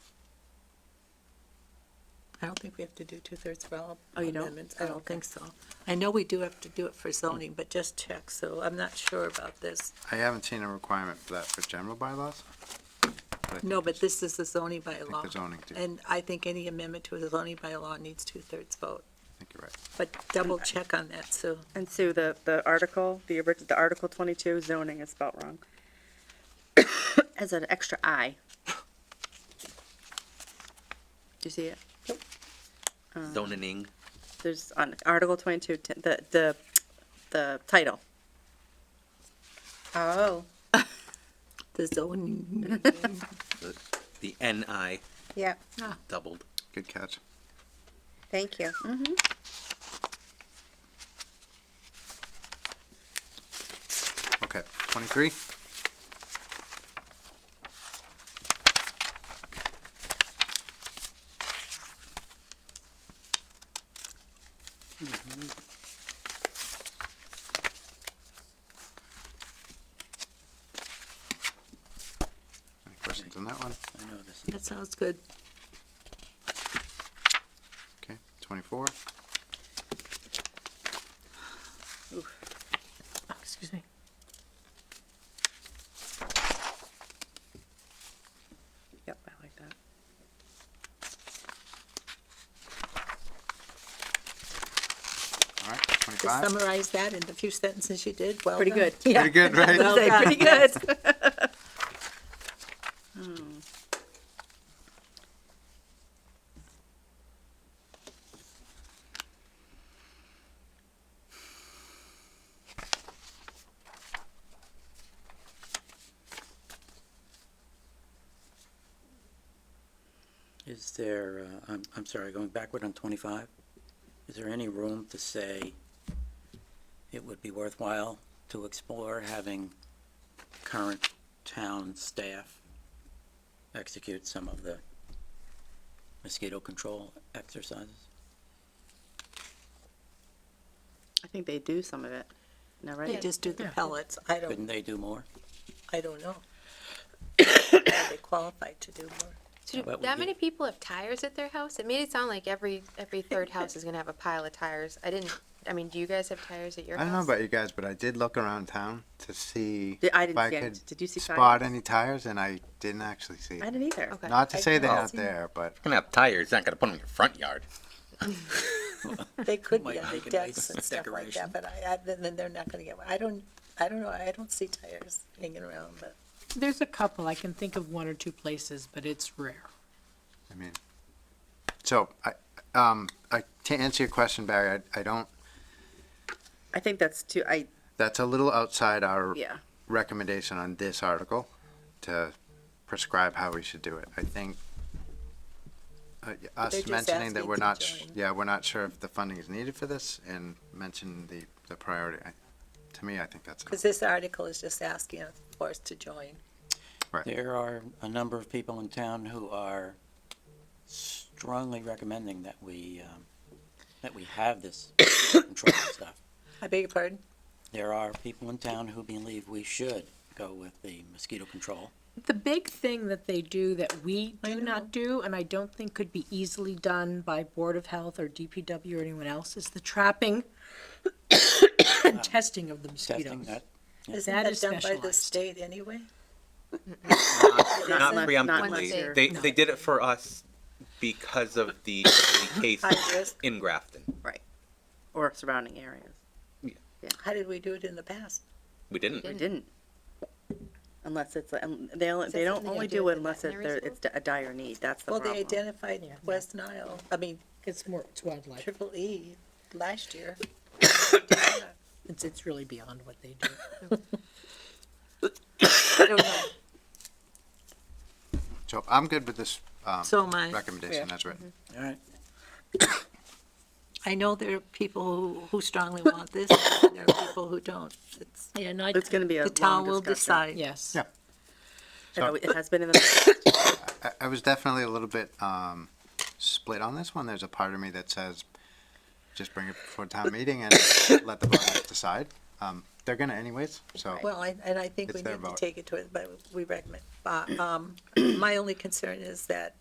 I don't think we have to do two-thirds for all Oh, you don't? amendments. I Oh, don't okay. think so. I know we do have to do it for zoning, but just check, so I'm not sure about this. I haven't seen a requirement for that for general bylaws. I No, think but this is the zoning I think bylaw. the zoning too. And I think any amendment to a zoning bylaw needs two-thirds vote. I think you're right. But double check on that, Sue. And Sue, the article, the Article 22 zoning is spelled wrong. As an extra I. Do you see it? zoning. There's on Article 22, the title. oh, The zoning, The NI yeah, doubled. Good catch. thank you. Okay, 23. on that one? I know this. That sounds good. Okay, 24. Excuse me. Yep, I like that. All right, To 25. summarize that in the few sentences you did, well Pretty done. good. Yeah. Pretty good, right? Well Say, done. pretty good. Is there, I'm sorry, going backward on 25, is there any room to say it would be worthwhile to explore having current town staff execute some of the mosquito control exercises? I think they do some of it. No, They right? just do the Yeah. pellets. Couldn't they do more? I don't know. Are they qualified to do more? So How do about we that do- many people have tires at their house? It made it sound like every third house is gonna have a pile of tires. I mean, do you guys have tires at your I house? don't know about you guys, but I did look around town to see I if didn't I see could any. Did you see spot tires? any tires, and I didn't actually see. I didn't either. Okay. Not to say they're I not see. there, but Gonna have tires, not gonna put them in your front yard. They could Might be under make a decks nice and stuff like decoration. that, but then they're not gonna get one. I don't know. I don't see tires hanging around, but There's a couple. I can think of one or two places, but it's rare. I mean, so to answer your question, Barry, I don't. I think that's too, That's a little outside our yeah. recommendation on this article to prescribe how we should do it. I think They're us just mentioning that asking we're to not, join. we're not sure if the funding is needed for this, and mention the priority. To me, I think that's because this article is just asking for us to join. There are a number of people in town who are strongly recommending that we have this control stuff. I beg your pardon? There are people in town who believe we should go with the mosquito control. The big thing that they do that we I do know. not do, and I don't think could be easily done by Board of Health or DPW or anyone else, is the trapping and testing of the Testing mosquitoes. that, Isn't That that is done by the specialized. state anyway? Not Not preemptively. once they- They No. they did it for us because of the case High risk? in Grafton. Or surrounding areas. How did we do it in the past? We didn't. We didn't. Unless it's, they that don't something only they do do at it the unless veterinary it's a dire need. That's the Well, problem. they identified Yeah. West Nile, It's wildlife. Triple E last year. It's really beyond what they do. I don't know. So I'm good with this So am I. recommendation as written. all right. I know there are people who strongly want this, and there are people who don't. It's, Yeah, no, It's gonna be a the town long will discussion. decide. yes. Yeah. It has been in the, I was definitely a little bit split on this one. There's a part of me that says, just bring it before town meeting and let the voters decide. They're gonna anyways, so. Well, and I think It's we their need to vote. take it to it, but we recommend. My only concern is that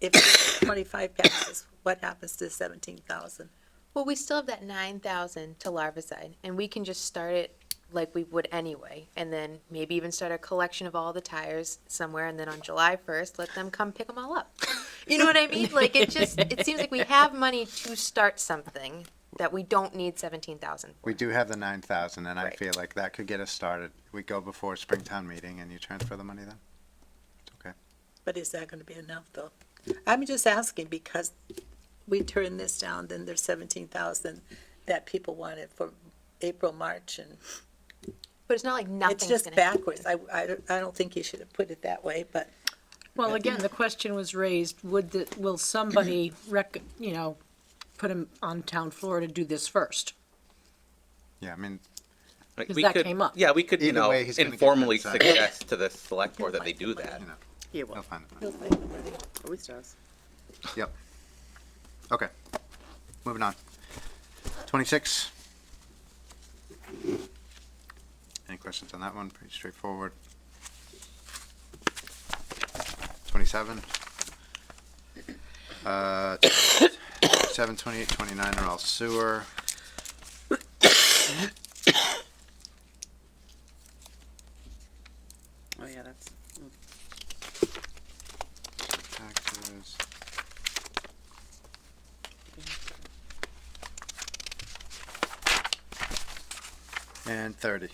if 25 passes, what happens to 17,000? Well, we still have that 9,000 to larvicide, and we can just start it like we would anyway, and then maybe even start a collection of all the tires somewhere, and then on July 1st, let them come pick them all up. You know what I mean? Like, it seems like we have money to start something that we don't need 17,000 for. We do have the 9,000, and I Right. feel like that could get us started. We go before Springtown meeting, and you transfer the money then. It's okay. But is that gonna be enough, though? I'm just asking because we turn this down, then there's 17,000 that people wanted for April, March, and But it's not like nothing's it's just gonna happen. backwards. I don't think you should have put it that way, but Well, again, the question was raised, will somebody put them on town floor to do this first? Yeah, I mean, Like, 'Cause we that could, came up. Yeah, we could, Either way, he's gonna get informally that side. suggest to the select board that they do that. you know, yeah, they'll well, find it. feels like nobody. always does. Yep. Okay. Moving on. 26. Any questions on that one? Pretty straightforward. 27. 7, 28, 29 are all sewer. Oh, yeah, that's, Taxes. And 30.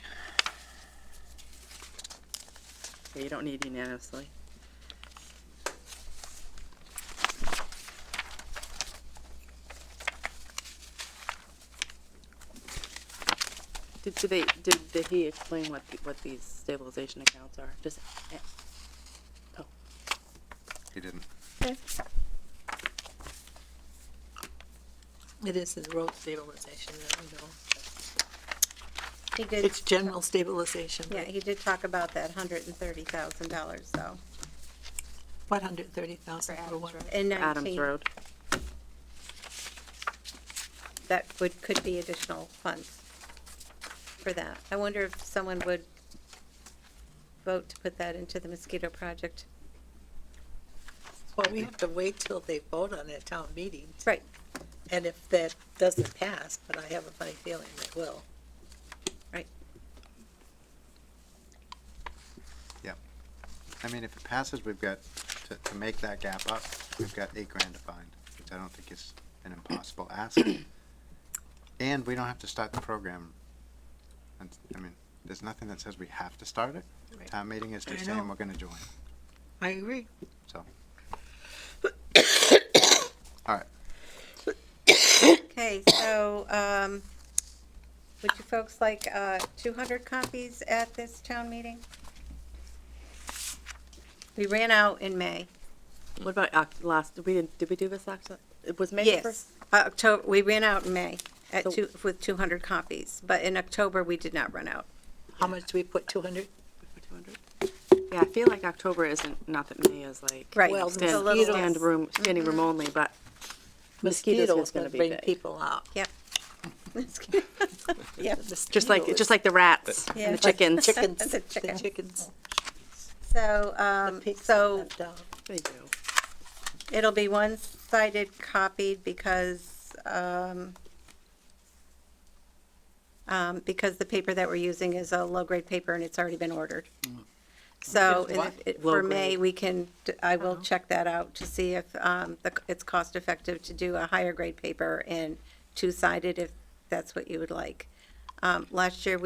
yeah, you don't need unanimously. Did he explain what these stabilization accounts are? Just, He didn't. It is his road stabilization, you know. He did, It's general stabilization. yeah, he did talk about that $130,000, though, 130,000 for what? in Adams 19. Road. That could be additional funds for that. I wonder if someone would vote to put that into the mosquito project. Well, we have to wait till they vote on it at town meeting. Right. And if that doesn't pass, but I have a funny feeling it will. Right. I mean, if it passes, we've got, to make that gap up, we've got $8 grand to find, which I don't think is an impossible ask. And we don't have to start the program. And, I mean, there's nothing that says we have to start it. Right. Town meeting is just I know. saying we're gonna join, I agree. so. All right, Okay, so, would you folks like, 200 copies at this town meeting? We ran out in May. What about did we do this last, it was May Yes, first? October, we ran out in May at So- with 200 copies, but in October, we did not run out. How much do we put, 200? 200? Yeah, I feel like October isn't, not that May is like. Right, Well, it's the a little Stand less. room, standing room only, but mosquitoes Mosquitoes is gonna be bring big. people out. Yep. Yeah. Just like the rats Yeah. and the chickens. Chickens, The the chickens. chickens. So, The pigs so left out. They do. it'll be one-sided copied because the paper that we're using is a low-grade paper and it's already been ordered. So, and What? for May, Low-grade. we can, I will check that out to see if it's cost-effective to do a higher-grade paper and two-sided if that's what you would like. Last year,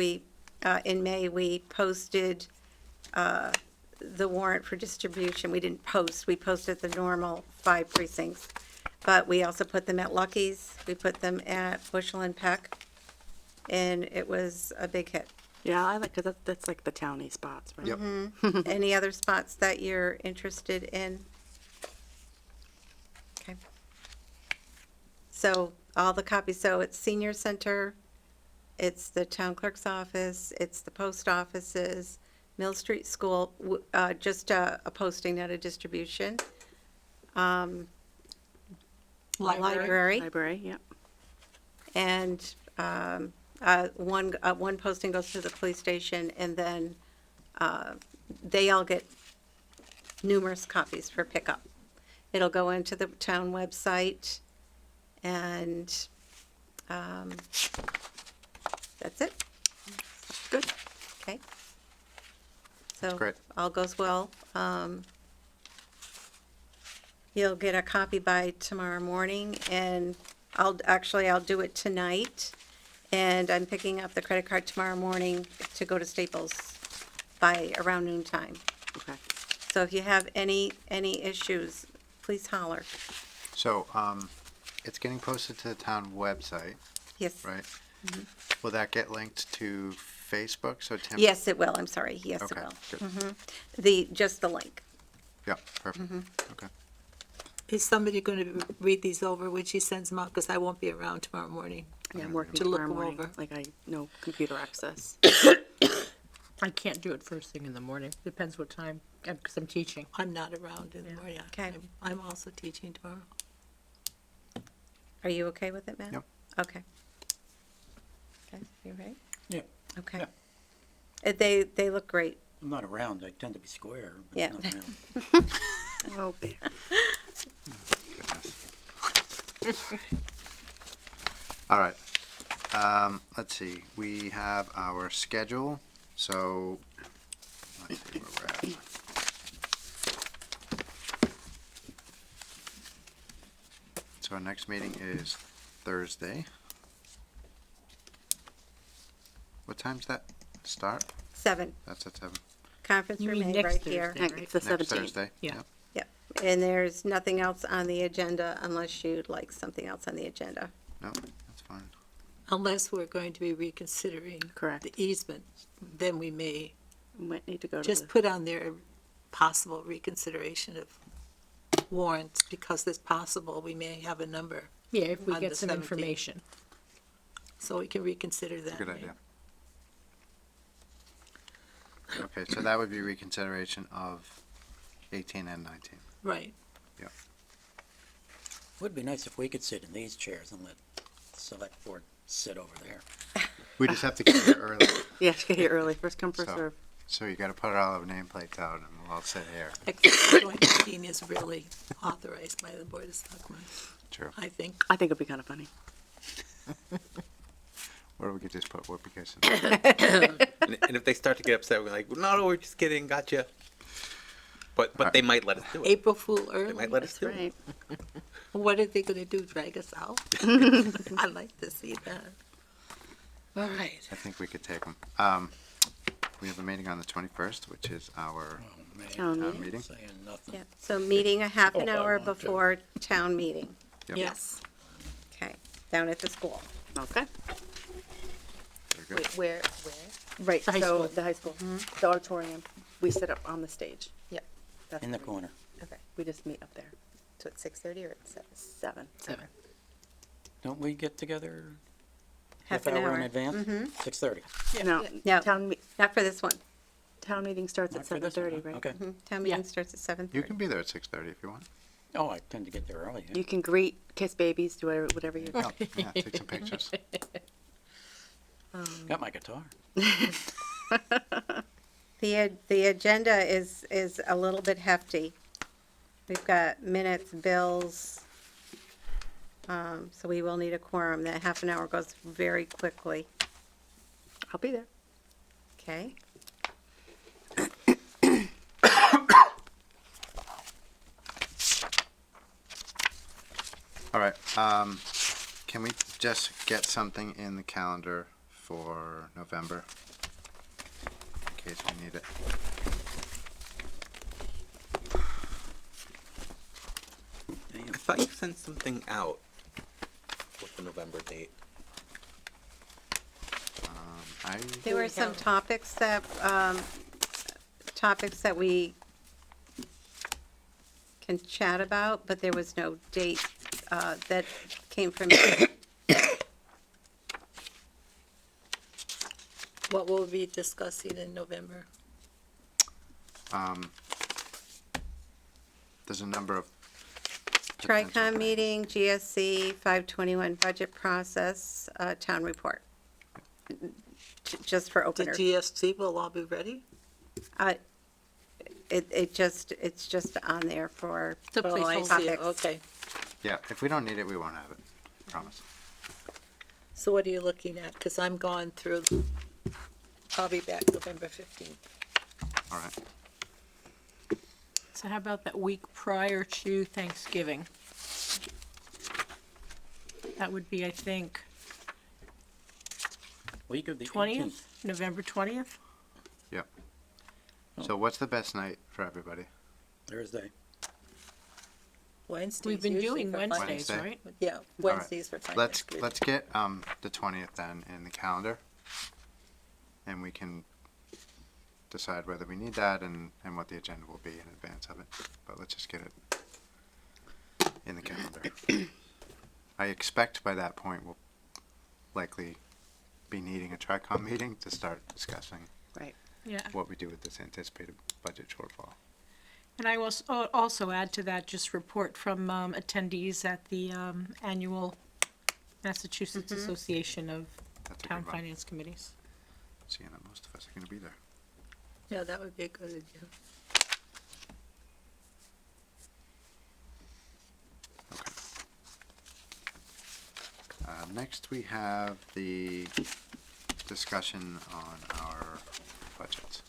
in May, we posted the warrant for distribution. We didn't post, we posted the normal 5 precincts. But we also put them at Lucky's, we put them at Bushel and Peck, and it was a big hit. Yeah, I like, cause that's like the towny spots, right? yep. Any other spots that you're interested in? Okay. So all the copies, so it's senior center, it's the town clerk's office, it's the post offices, Mill Street School, just a posting, not a distribution. Library, Library, yep. and one posting goes to the police station, and then they all get numerous copies for pickup. It'll go into the town website, and that's it. Good. Okay. So great. all goes well. You'll get a copy by tomorrow morning, and I'll do it tonight. And I'm picking up the credit card tomorrow morning to go to Staples by around noon time. Okay. So if you have any issues, please holler. So, it's getting posted to the town website, Yes. right? Will that get linked to Facebook, so Tim? Yes, it will. I'm sorry. Yes, it Okay, will. good. Just the link. Yeah, perfect, okay. Is somebody going to read these over when she sends them out? Because I won't be around tomorrow morning. Yeah, I'm working To look tomorrow them morning, over. like no computer access. I can't do it first thing in the morning. Depends what time, because I'm teaching. I'm not around in the morning. Okay. I'm also teaching tomorrow. Are you okay with it, Matt? Yep. Okay. Okay, you ready? Yeah. Okay. Yeah. They look great. I'm not around, I tend to be square. but Yeah. not around. Oh, bear. Goodness. All right. Let's see. We have our schedule. So let's see where we're at. So our next meeting is Thursday. What time's that start? 7, That's at 7. conference You room mean A next right here. Thursday, right? It's the Next 17th. Thursday. Yeah. Yep. Yep, and there's nothing else on the agenda unless you'd like something else on the agenda. No, that's fine. Unless we're going to be reconsidering Correct. the easement, then we may Might need to go to just the, put on there possible reconsideration of warrants, because it's possible we may have a number, Yeah, if we On get the some 17th. information. so we can reconsider that. Good right? idea. Okay, so that would be reconsideration of 18 and 19. Right. Would be nice if we could sit in these chairs and let the select board sit over there. We just have to get here early, yeah, to get here early. First come, first So- serve. so you gotta put all our nameplates out and we'll all sit here. Except joint meeting is really authorized by the Board of Selectmen, True. I think. I think it'd be kind of funny. Or we could just put whoopee cushions. And if they start to get upset, we're like, no, we're just kidding, gotcha. But Alright. they might let us do it. April Fool early. They might let us That's do it. right. What are they gonna do, drag us out? I'd like to see that. All right. I think we could take them. We have a meeting on the 21st, which is our Oh, man. Town town meeting. meeting. Saying nothing. Yeah, so meeting a half an Oh, I hour want to. before town meeting, Yep. Yes. okay, down at the school. Okay. Very good. Wait, where? Right, The high so school. the high school, the auditorium, we sit up on the stage. Yep. That's In the where corner. Okay. We just meet up there. So it's 6:30 or it's 7? 7. Don't we get together Half an in hour. advance? 6:30. No, No. town, Not for this one. town meeting starts at Not for this one, 7:30, huh? right? Okay. Town meeting starts at 7:30. You can be there at 6:30 if you want. Oh, I tend to get there early. You can greet, kiss babies, do whatever you Oh, yeah, take some pictures. Got my guitar. The agenda is a little bit hefty. We've got minutes, bills, so we will need a quorum. That half an hour goes very quickly, I'll be there. okay? All right, can we just get something in the calendar for November? In case we need it. I thought you sent something out with the November date. I, There were some topics that we can chat about, but there was no date that came from me. What will we be discussing in November? there's a number of. potential Tricom things. meeting, GSC, 521 budget process, town report. Just for The opener. GST will all be ready? It's just on there for It's a Oh, I placeholder. see. topics. Okay. Yeah, if we don't need it, we won't have it. Promise. So what are you looking at? Because I'm gone through, I'll be back November 15th. All right. So how about that week prior to Thanksgiving? That would be, I think, Week of the 20th, November 20th? Yep. So what's the best night for everybody? Thursday. Wednesdays. We've been usually doing for Wednesdays, Wednesday. right? Yeah, Wednesdays for finance. Let's group. let's get the 20th then in the calendar, and we can decide whether we need that and what the agenda will be in advance of it. But let's just get it in the calendar. I expect by that point we'll likely be needing a TRICOM meeting to start discussing Yeah. what we do with this anticipated budget shortfall. And I will also add to that, just report from attendees at the annual Massachusetts Association of That's a Town good one. Finance Committees. Seeing that most of us are going to be there. Yeah, that would be a good idea. Okay. Next, we have the discussion on our budgets.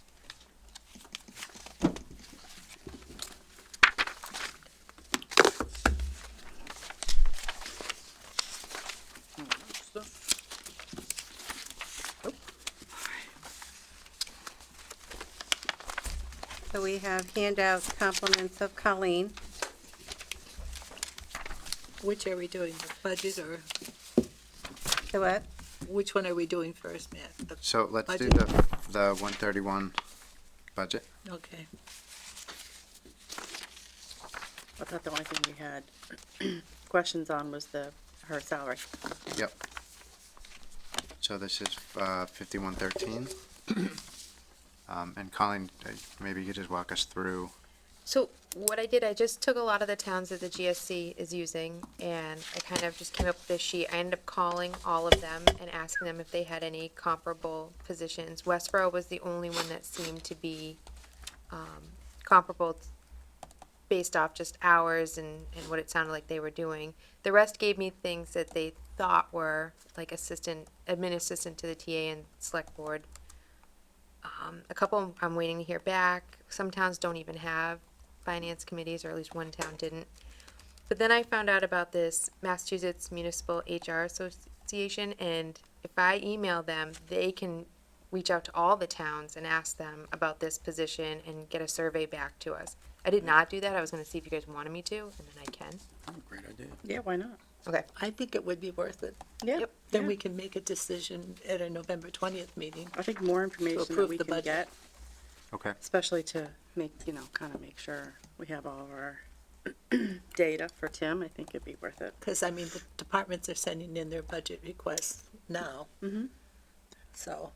So we have handouts, compliments of Colleen. Which are we doing, the budget or The what? which one are we doing first, Matt? The- So let's do Budget. the 131 budget. Okay, I thought the only thing we had questions on was her salary. Yep. So this is 5113. And Colleen, maybe you could just walk us through. So what I did, I just took a lot of the towns that the GSC is using, and I kind of just came up with this sheet. I ended up calling all of them and asking them if they had any comparable positions. Westboro was the only one that seemed to be comparable based off just hours and what it sounded like they were doing. The rest gave me things that they thought were like admin assistant to the TA and select board. A couple I'm waiting to hear back. Some towns don't even have finance committees, or at least one town didn't. But then I found out about this Massachusetts Municipal HR Association, and if I email them, they can reach out to all the towns and ask them about this position and get a survey back to us. I did not do that. I was going to see if you guys wanted me to, and then I can. Oh, great idea. Yeah, why not? Okay. I think it would be worth it. Yeah. Yep. Then Yeah. we can make a decision at a November 20th meeting. I think more information that approve we the can budget. get, Okay. especially to make, kind of make sure we have all of our data for Tim, I think it'd be worth it. Because, I mean, the departments are sending in their budget requests now. Mhm. So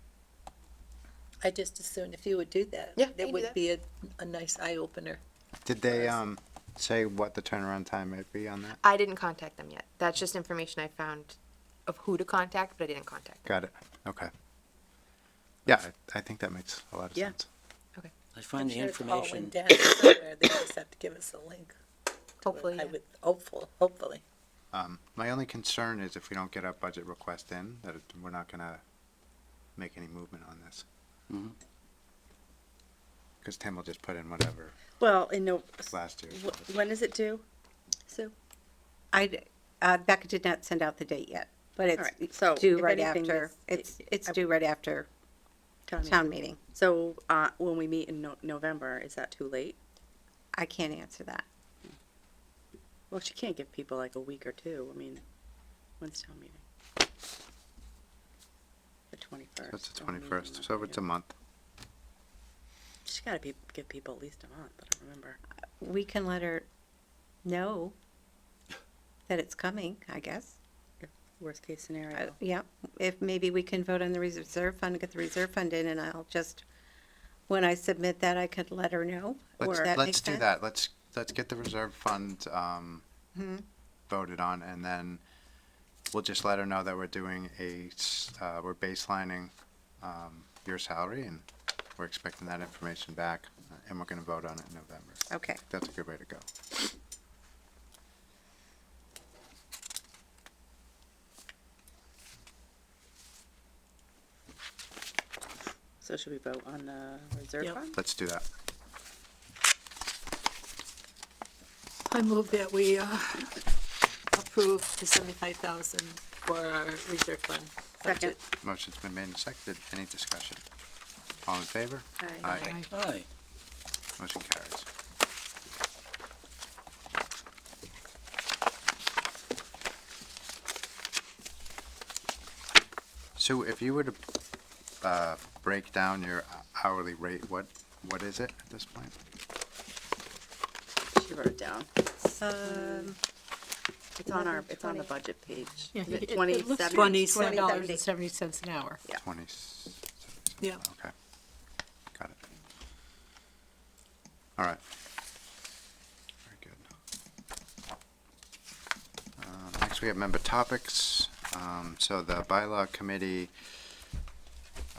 I just assumed if you would do that. Yeah, I can It do would that. be a nice eye opener. Did they say what the turnaround time might be on that? I didn't contact them yet. That's just information I found of who to contact, but I didn't contact them. Got it. Okay. Yeah, I think that makes a lot of Yeah. sense. I find the I'm sure it's all information, went down somewhere. They just have to give us a link. Hopefully, I yeah. would, hopefully. My only concern is if we don't get our budget request in, that we're not gonna make any movement on this. Mhm. Because Tim will just put in whatever Well, in no, last year. when is it due, Sue? Becca did not send out the date yet, but All right, it's so due if right anything, after, it's due right after town meeting. So, when we meet in November, is that too late? I can't answer that. Well, she can't give people like a week or two. I mean, when's town meeting? The 21st. That's the 21st, so it's a month. She's gotta give people at least a month, I don't remember. We can let her know that it's coming, I guess. Worst case scenario. Yeah, if maybe we can vote on the reserve fund, get the reserve fund in, and I'll just, when I submit that, I could let her know. Let's, Or that let's makes do sense? that. Let's get the reserve fund voted on, and then we'll just let her know that we're doing we're baselining your salary, and we're expecting that information back, and we're gonna vote on it in November. Okay. That's a good way to go. So should we vote on the reserve Yep. fund? Let's do that. I move that we approve the 75,000 for our reserve fund. Second. Motion's been made and seconded. Any discussion? All in favor? Aye. aye, Motion carries. Sue, if you were to break down your hourly rate, what is it at this point? She wrote it down. It's on the 20. budget page. Yeah, Is it it 20, looks 70? $27.70 an hour. Yeah. 20. Yeah. Okay. Got it. All right. Very good. Next, we have member topics. So the bylaw committee,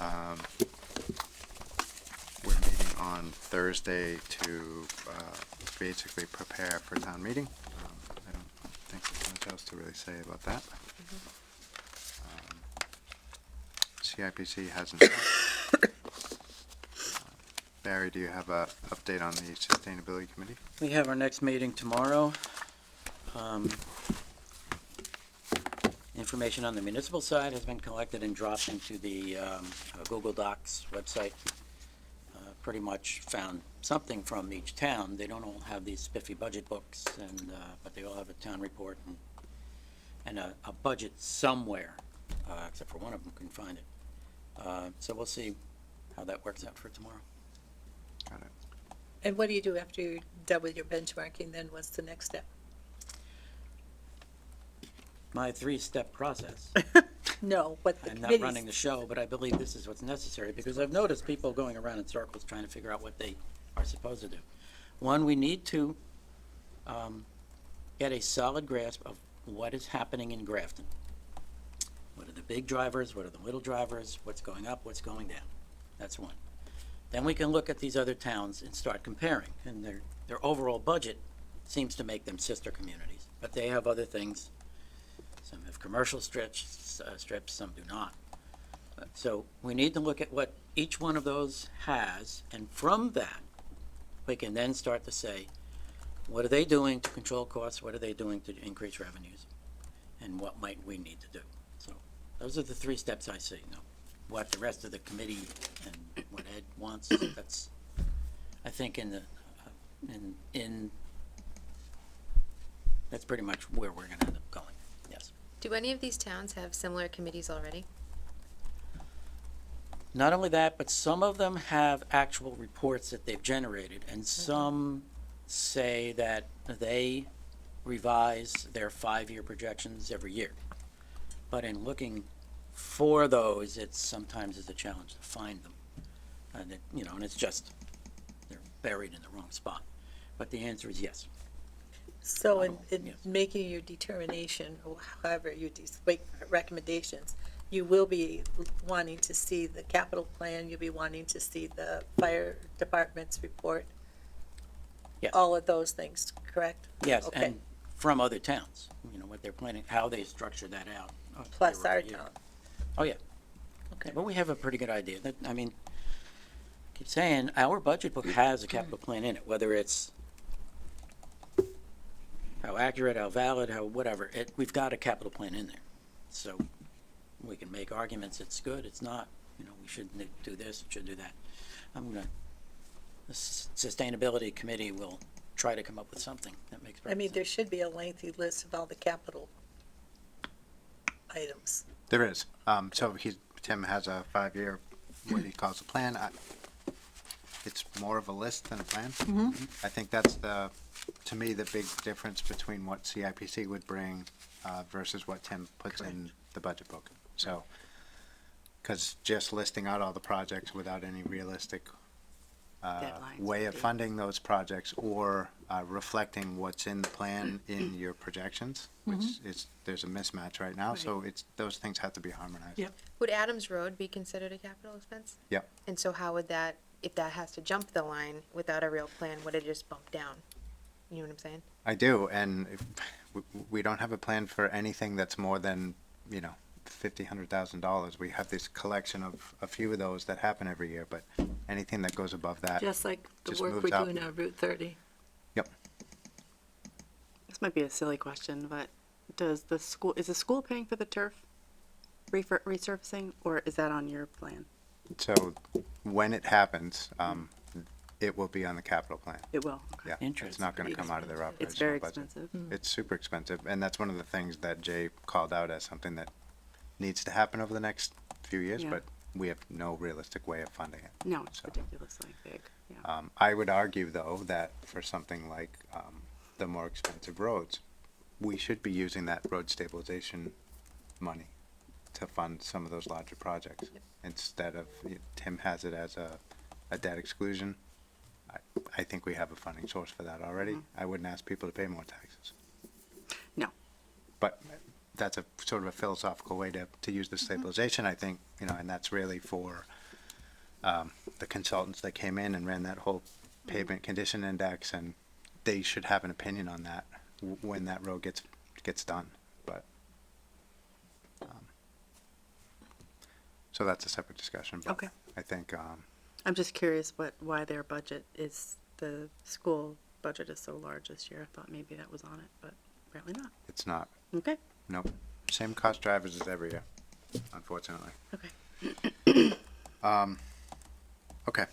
we're meeting on Thursday to basically prepare for town meeting. I don't else to really say about that. CIPC hasn't. Barry, do you have a update on the Sustainability Committee? We have our next meeting tomorrow. Information on the municipal side has been collected and dropped into the Google Docs website. Pretty much found something from each town. They don't all have these spiffy budget books, and but they all have a town report and a budget somewhere, except for one of them, couldn't find it. So we'll see how that works out for tomorrow. Got it. And what do you do after you're done with your benchmarking, then what's the next step? My three-step process. No, what the I'm not committee's. running the show, but I believe this is what's necessary, because I've noticed people going around in circles trying to figure out what they are supposed to do. One, we need to get a solid grasp of what is happening in Grafton. What are the big drivers, what are the little drivers, what's going up, what's going down? That's one. Then we can look at these other towns and start comparing, and their overall budget seems to make them sister communities, but they have other things. Some have commercial strips, some do not. So we need to look at what each one of those has, and from that, we can then start to say, what are they doing to control costs? What are they doing to increase revenues? And what might we need to do? So those are the three steps I see. Now, what the rest of the committee and what Ed wants, that's, I think, that's pretty much where we're gonna end up going. Yes. Do any of these towns have similar committees already? Not only that, but some of them have actual reports that they've generated, and some say that they revise their 5-year projections every year. But in looking for those, sometimes is a challenge to find them. And and it's just, they're buried in the wrong spot. But the answer is yes. So in Yes. making your determination, or however you make recommendations, you will be wanting to see the capital plan, you'll be wanting to see the fire department's report. Yes. All of those things, correct? Yes, Okay. and from other towns, what they're planning, how they structure that out. Plus year our over year. town. Oh, yeah. Okay. But we have a pretty good idea. Keep saying, our budget book has a capital plan in it, whether it's how accurate, how valid, how whatever, we've got a capital plan in there. So we can make arguments, it's good, it's not, we should do this, should do that. The Sustainability Committee will try to come up with something that makes I mean, perfect there sense. should be a lengthy list of all the capital items. There is. So Tim has a 5-year, what he calls a plan. It's more of a list than a plan. I think that's to me, the big difference between what CIPC would bring versus what Tim puts in the budget book. So, because just listing out all the projects without any realistic Deadlines, way of dates. funding those projects or reflecting what's in the plan in your projections, which is, there's a mismatch right now, so those things have to be harmonized. Yep. Would Adams Road be considered a capital expense? Yep. And so how would that, if that has to jump the line without a real plan, would it just bump down? You know what I'm saying? I do, and if, we don't have a plan for anything that's more than, $100,000. We have this collection of a few of those that happen every year, but anything that goes above that, Just like the just work moves we're out. doing on Route 30. This might be a silly question, but is the school paying for the turf resurfacing, or is that on your plan? So when it happens, it will be on the capital plan. It will. Okay. Yeah, it's Interesting. not gonna come out of their operational budget. It's very expensive. It's super expensive, and that's one of the things that Jay called out as something that needs to happen over the next few years, Yeah. but we have no realistic way of funding it. No, it's So, ridiculously big. Yeah. I would argue, though, that for something like the more expensive roads, we should be using that road stabilization money to fund some of those larger projects. Instead of, Tim has it as a debt exclusion. I think we have a funding source for that already. I wouldn't ask people to pay more taxes. No. But that's a sort of a philosophical way to use the stabilization, I think, and that's really for the consultants that came in and ran that whole pavement condition index, and they should have an opinion on that when that road gets done. So that's a separate discussion, but Okay. I think, I'm just curious why their budget is, the school budget is so large this year. I thought maybe that was on it, but apparently not. it's not, Okay, nope, same cost drivers as every year, unfortunately. okay. Okay,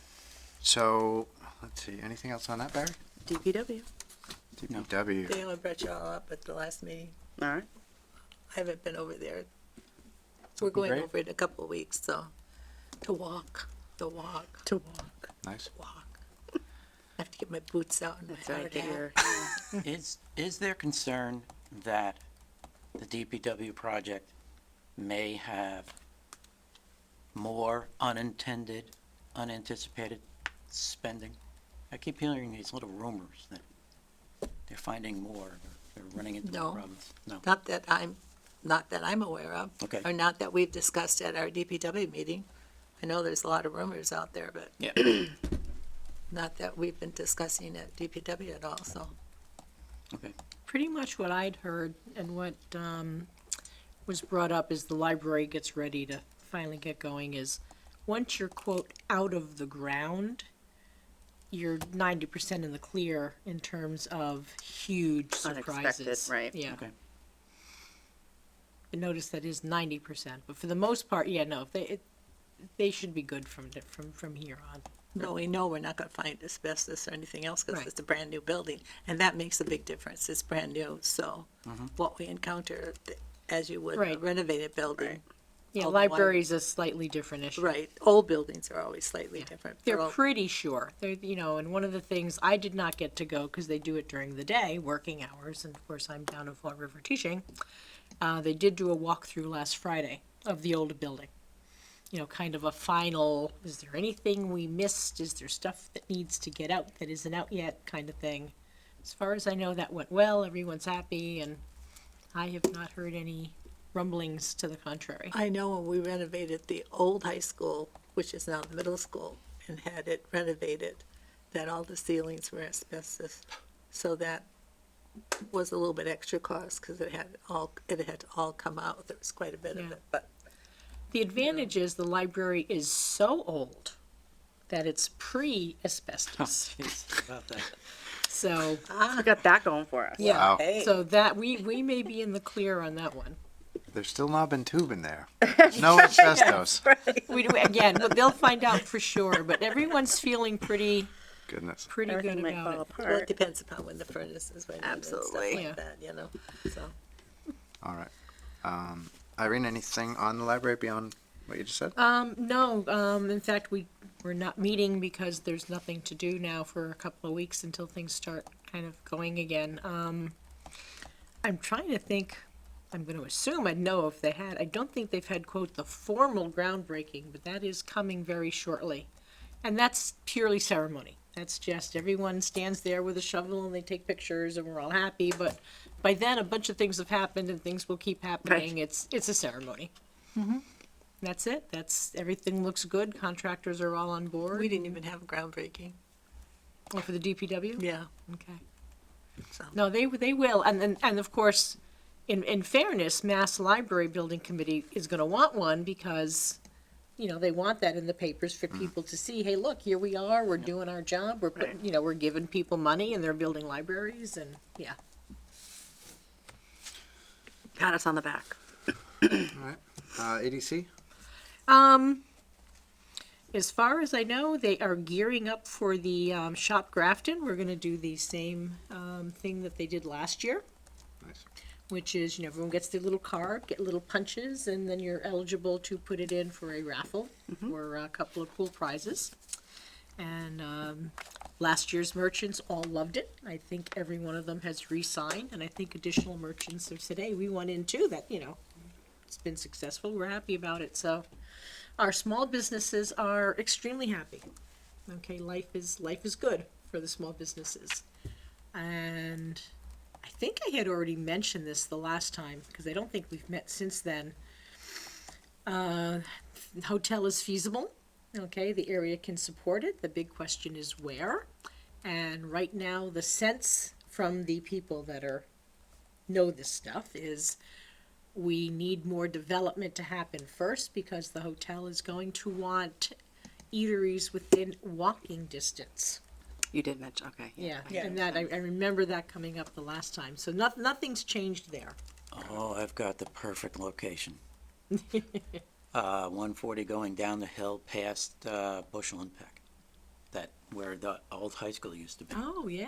so, let's see, anything else on that, Barry? DPW. No. DPW, They only brought you all up at the last meeting. All right. I haven't been over there. We're going great. over it in a couple of weeks, so, to walk. nice. I have to get my boots out and my That's right. hard Get hat. your, Is there concern that the DPW project may have more unintended, unanticipated spending? I keep hearing these little rumors that they're finding more, they're running into No. problems. No. Not that I'm aware of. Okay. Or not that we've discussed at our DPW meeting. I know there's a lot of rumors out there, but Yeah. not that we've been discussing at DPW at all, so. Okay. Pretty much what I'd heard and what was brought up as the library gets ready to finally get going is once you're, quote, out of the ground, you're 90% in the clear in terms of huge surprises. Unexpected, right. Yeah. Okay. And notice that is 90%, but for the most part, yeah, no, they should be good from here on. No, we know we're not gonna find asbestos or anything else, because Right. it's a brand-new building, and that makes a big difference, it's brand new, so what we encounter, as you would a Right. renovated building. Yeah, Although I- library's a slightly different issue. Right, old buildings are always slightly different. They're They're all- pretty sure. They're, and one of the things, I did not get to go because they do it during the day, working hours, and of course I'm down in Fall River teaching. They did do a walkthrough last Friday of the old building. Kind of a final, is there anything we missed? Is there stuff that needs to get out that isn't out yet kind of thing? As far as I know, that went well, everyone's happy, and I have not heard any rumblings to the contrary. I know when we renovated the old high school, which is now the middle school, and had it renovated, that all the ceilings were asbestos. So that was a little bit extra cost, because it had to all come out, there was quite a bit of Yeah. it, but The advantage is the library is so old that it's Oh, pre-asbestos. jeez, about that. So, We got that going for us. yeah, Wow. Hey. so that, we may be in the clear on that one. There's still knob and tube in there. No asbestos. Again, but they'll find out for sure, but everyone's feeling pretty Goodness. good Everything might fall about it. well, it apart. depends upon when the furnace is ready and stuff Absolutely. like that, so. All right. Irene, anything on the library beyond what you just said? No, in fact, we're not meeting because there's nothing to do now for a couple of weeks until things start kind of going again. I'm trying to think, I'm gonna assume I'd know if they had, I don't think they've had, quote, the formal groundbreaking, but that is coming very shortly. And that's purely ceremony. That's just everyone stands there with a shovel and they take pictures and we're all happy, but by then a bunch of things have happened and things will keep happening. It's a ceremony. That's it. Everything looks good. Contractors are all on board. We didn't even have groundbreaking, Oh, for the DPW? yeah, Okay. so. No, they will. And of course, in fairness, Mass Library Building Committee is gonna want one because, they want that in the papers for people to see, hey, look, here we are, we're doing our job, we're putting, we're giving people money and they're building libraries and, yeah. Pat us on the back. All right. ADC? As far as I know, they are gearing up for the Shop Grafton. We're gonna do the same thing that they did last year, Nice. which is, everyone gets their little card, get little punches, and then you're eligible to put it in for a raffle for a couple of cool prizes. And last year's merchants all loved it. I think every one of them has re-signed, and I think additional merchants of today, we went in too, that, it's been successful. We're happy about it, so. Our small businesses are extremely happy. Okay, life is good for the small businesses. And I think I had already mentioned this the last time, because I don't think we've met since then. Hotel is feasible, okay, the area can support it, the big question is where. And right now, the sense from the people that know this stuff is we need more development to happen first because the hotel is going to want eateries within walking distance. You did mention, okay. Yeah, Yeah. and that, I remember that coming up the last time, so nothing's changed there. Oh, I've got the perfect location. 140 going down the hill past Bushel and Peck. That, where the old high school used to be. Oh, yeah.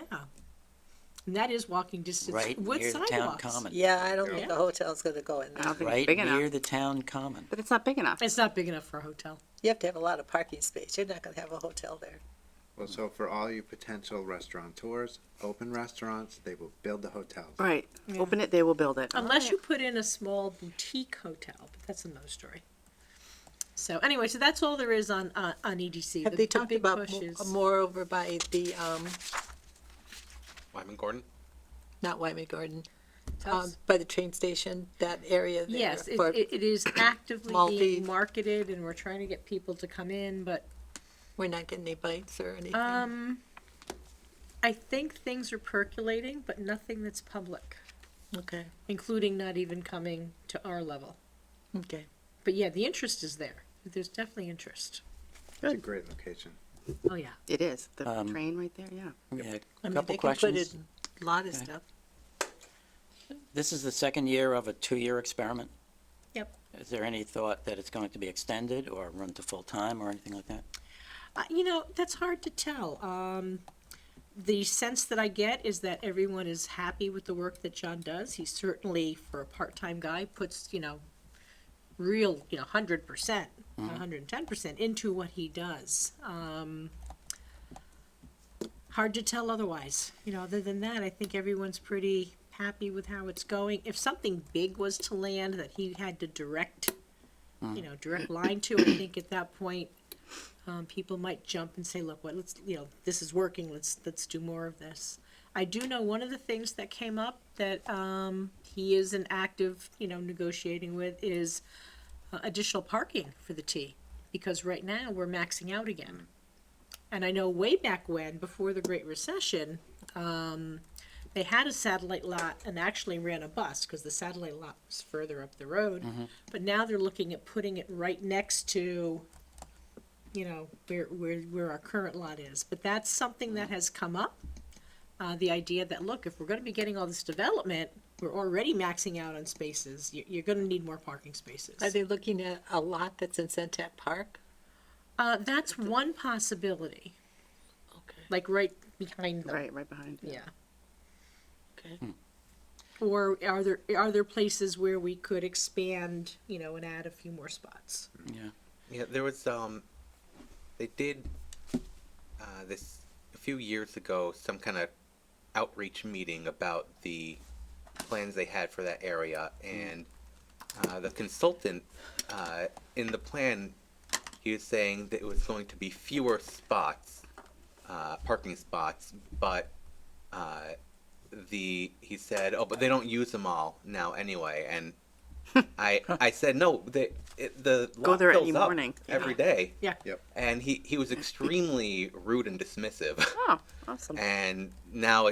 And that is walking distance Right with near the town sidewalks. common. Yeah, I don't think Yeah. the hotel's gonna go in I there. don't think it's Right big near enough, the town common. but it's not big enough. It's not big enough for a hotel. You have to have a lot of parking space. You're not gonna have a hotel there. Well, so for all you potential restaurateurs, open restaurants, they will build the hotels. Right, open it, they will build it. Unless you put in a small boutique hotel, but that's another story. So anyway, so that's all there is on EDC. Have The- they the talked big about push is- more over by the, Wyman Gordon? not Wyman Gordon, Tufts? by the train station, that area there? Yes, for- it is actively multi- being marketed and we're trying to get people to come in, but We're not getting any bites or anything? I think things are percolating, but nothing that's public, Okay, including not even coming to our level. okay. But yeah, the interest is there. There's definitely interest. It's a great location. Oh, yeah. It is, the Um, train right there, yeah. Yeah, I a mean, couple they can put questions. in a lot of Okay. stuff. This is the second year of a 2-year experiment. Yep. Is there any thought that it's going to be extended or run to full-time or anything like that? That's hard to tell. The sense that I get is that everyone is happy with the work that John does. He certainly, for a part-time guy, puts, real, 100%, 110% into what he does. Hard to tell otherwise. Other than that, I think everyone's pretty happy with how it's going. If something big was to land that he had to direct line to, I think at that point, people might jump and say, look, this is working, let's do more of this. I do know one of the things that came up that, he is an active, negotiating with is additional parking for the T, because right now we're maxing out again. And I know way back when, before the Great Recession, they had a satellite lot and actually ran a bus, because the satellite lot was further up the road. But now they're looking at putting it right next to, where our current lot is. But that's something that has come up. The idea that, look, if we're gonna be getting all this development, we're already maxing out on spaces, you're gonna need more parking spaces. Are they looking at a lot that's in Centat Park? That's one possibility, Okay. like right behind them. Right behind. Yeah. Okay. Or are there places where we could expand, and add a few more spots? Yeah. Yeah, there was they did this a few years ago, some kind of outreach meeting about the plans they had for that area, and the consultant in the plan, he was saying that it was going to be fewer spots, parking spots, but he said, oh, but they don't use them all now anyway, and I said no, the Go lot there fills any up morning. every day. Yeah. Yep. And he was extremely rude and dismissive, Oh, awesome. and now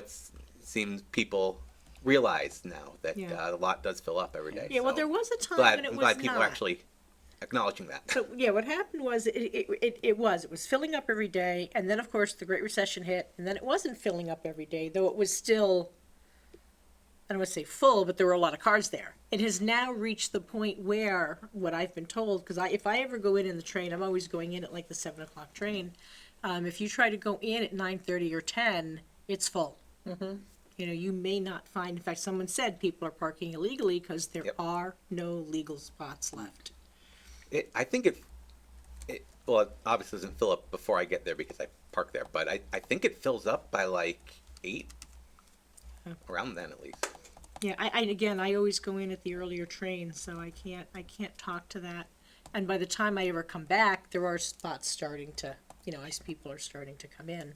seems people realize now that Yeah. the lot does fill up every day. Yeah, well, so there was a time glad, when it I'm was glad people not. are actually acknowledging that. So, yeah, what happened was, it was filling up every day, and then, of course, the Great Recession hit, and then it wasn't filling up every day, though it was still, I don't want to say full, but there were a lot of cars there. It has now reached the point where, what I've been told, because if I ever go in the train, I'm always going in at like the 7 o'clock train. If you try to go in at 9:30 or 10, it's full. You may not find, in fact, someone said people are parking illegally because there Yep. are no legal spots left. I think it well, it obviously doesn't fill up before I get there because I park there, but I think it fills up by like 8, around then at least. Yeah, I always go in at the earlier train, so I can't talk to that. And by the time I ever come back, there are spots starting to, as people are starting to come in.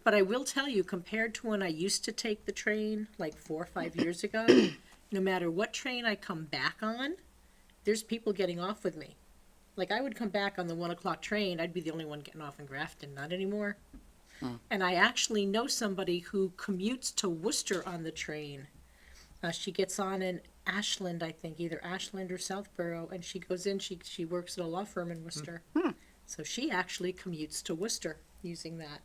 But I will tell you, compared to when I used to take the train, like 4 or 5 years ago, no matter what train I come back on, there's people getting off with me. Like, I would come back on the 1 o'clock train, I'd be the only one getting off in Grafton, not anymore. And I actually know somebody who commutes to Worcester on the train. She gets on Ashland, I think, either Ashland or Southborough, and she goes in, she works at a law firm in Worcester. So she actually commutes to Worcester using that.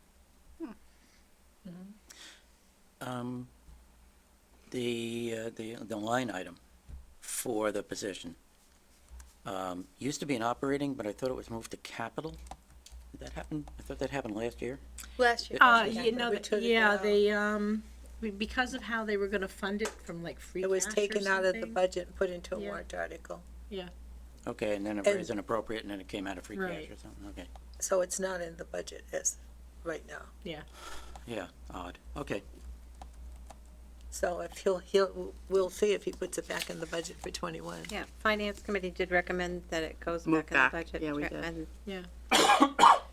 The line item for the position, used to be an operating, but I thought it was moved to capital. Did that happen? I thought that happened last year. Last year. You know, We took it yeah, out. because of how they were gonna fund it from like free cash It was or taken out of the something. budget and put into a Yeah. warrant article. Okay, and then it And- was inappropriate, and then it came out of free cash Right. or something, okay. So it's not in the budget as, right now. Yeah, odd, okay. So if we'll see if he puts it back in the budget for 21. Yeah, Finance Committee did recommend that it goes Move back in back. the budget. Yeah, we did. and-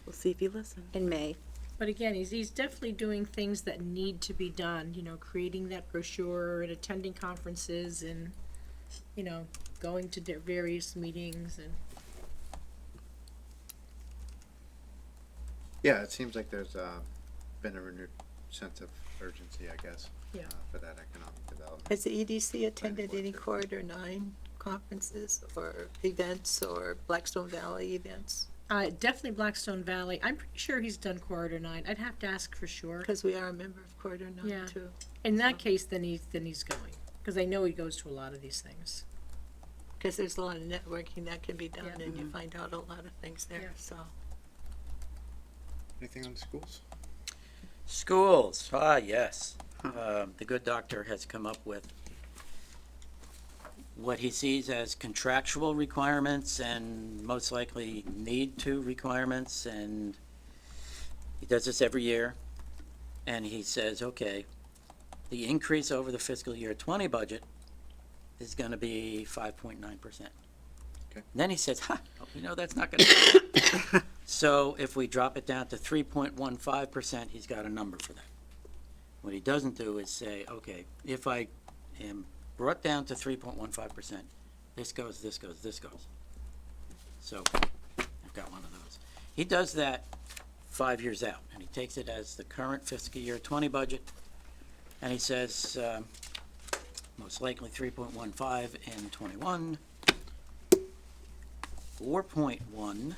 We'll see if you listen. In May. But again, he's definitely doing things that need to be done, you know, creating that brochure and attending conferences and, you know, going to various meetings and. Yeah, it seems like there's been a renewed sense of urgency, I guess. Yeah. For that economic development. Has the EDC attended forward any to it. Corridor 9 conferences or events or Blackstone Valley events? Definitely Blackstone Valley. I'm pretty sure he's done Corridor 9. I'd have to ask for sure. Because we are a member of Corridor 9 Yeah. too. In that case, then he's going, because I know he goes to a lot of these things. Because there's a lot of networking that can be done Yeah. and you find out a lot of things there, Yeah. so. Anything on schools? Schools, yes. The good doctor has come up with what he sees as contractual requirements and most likely need to requirements, and he does this every year. And he says, okay, the increase over the fiscal year 20 budget is gonna be 5.9%. Okay. Then he says, that's not gonna happen. So if we drop it down to 3.15%, he's got a number for that. What he doesn't do is say, okay, if I am brought down to 3.15%, this goes, this goes, this goes. So I've got one of those. He does that 5 years out, and he takes it as the current fiscal year 20 budget, and he says, most likely 3.15 in 21, 4.1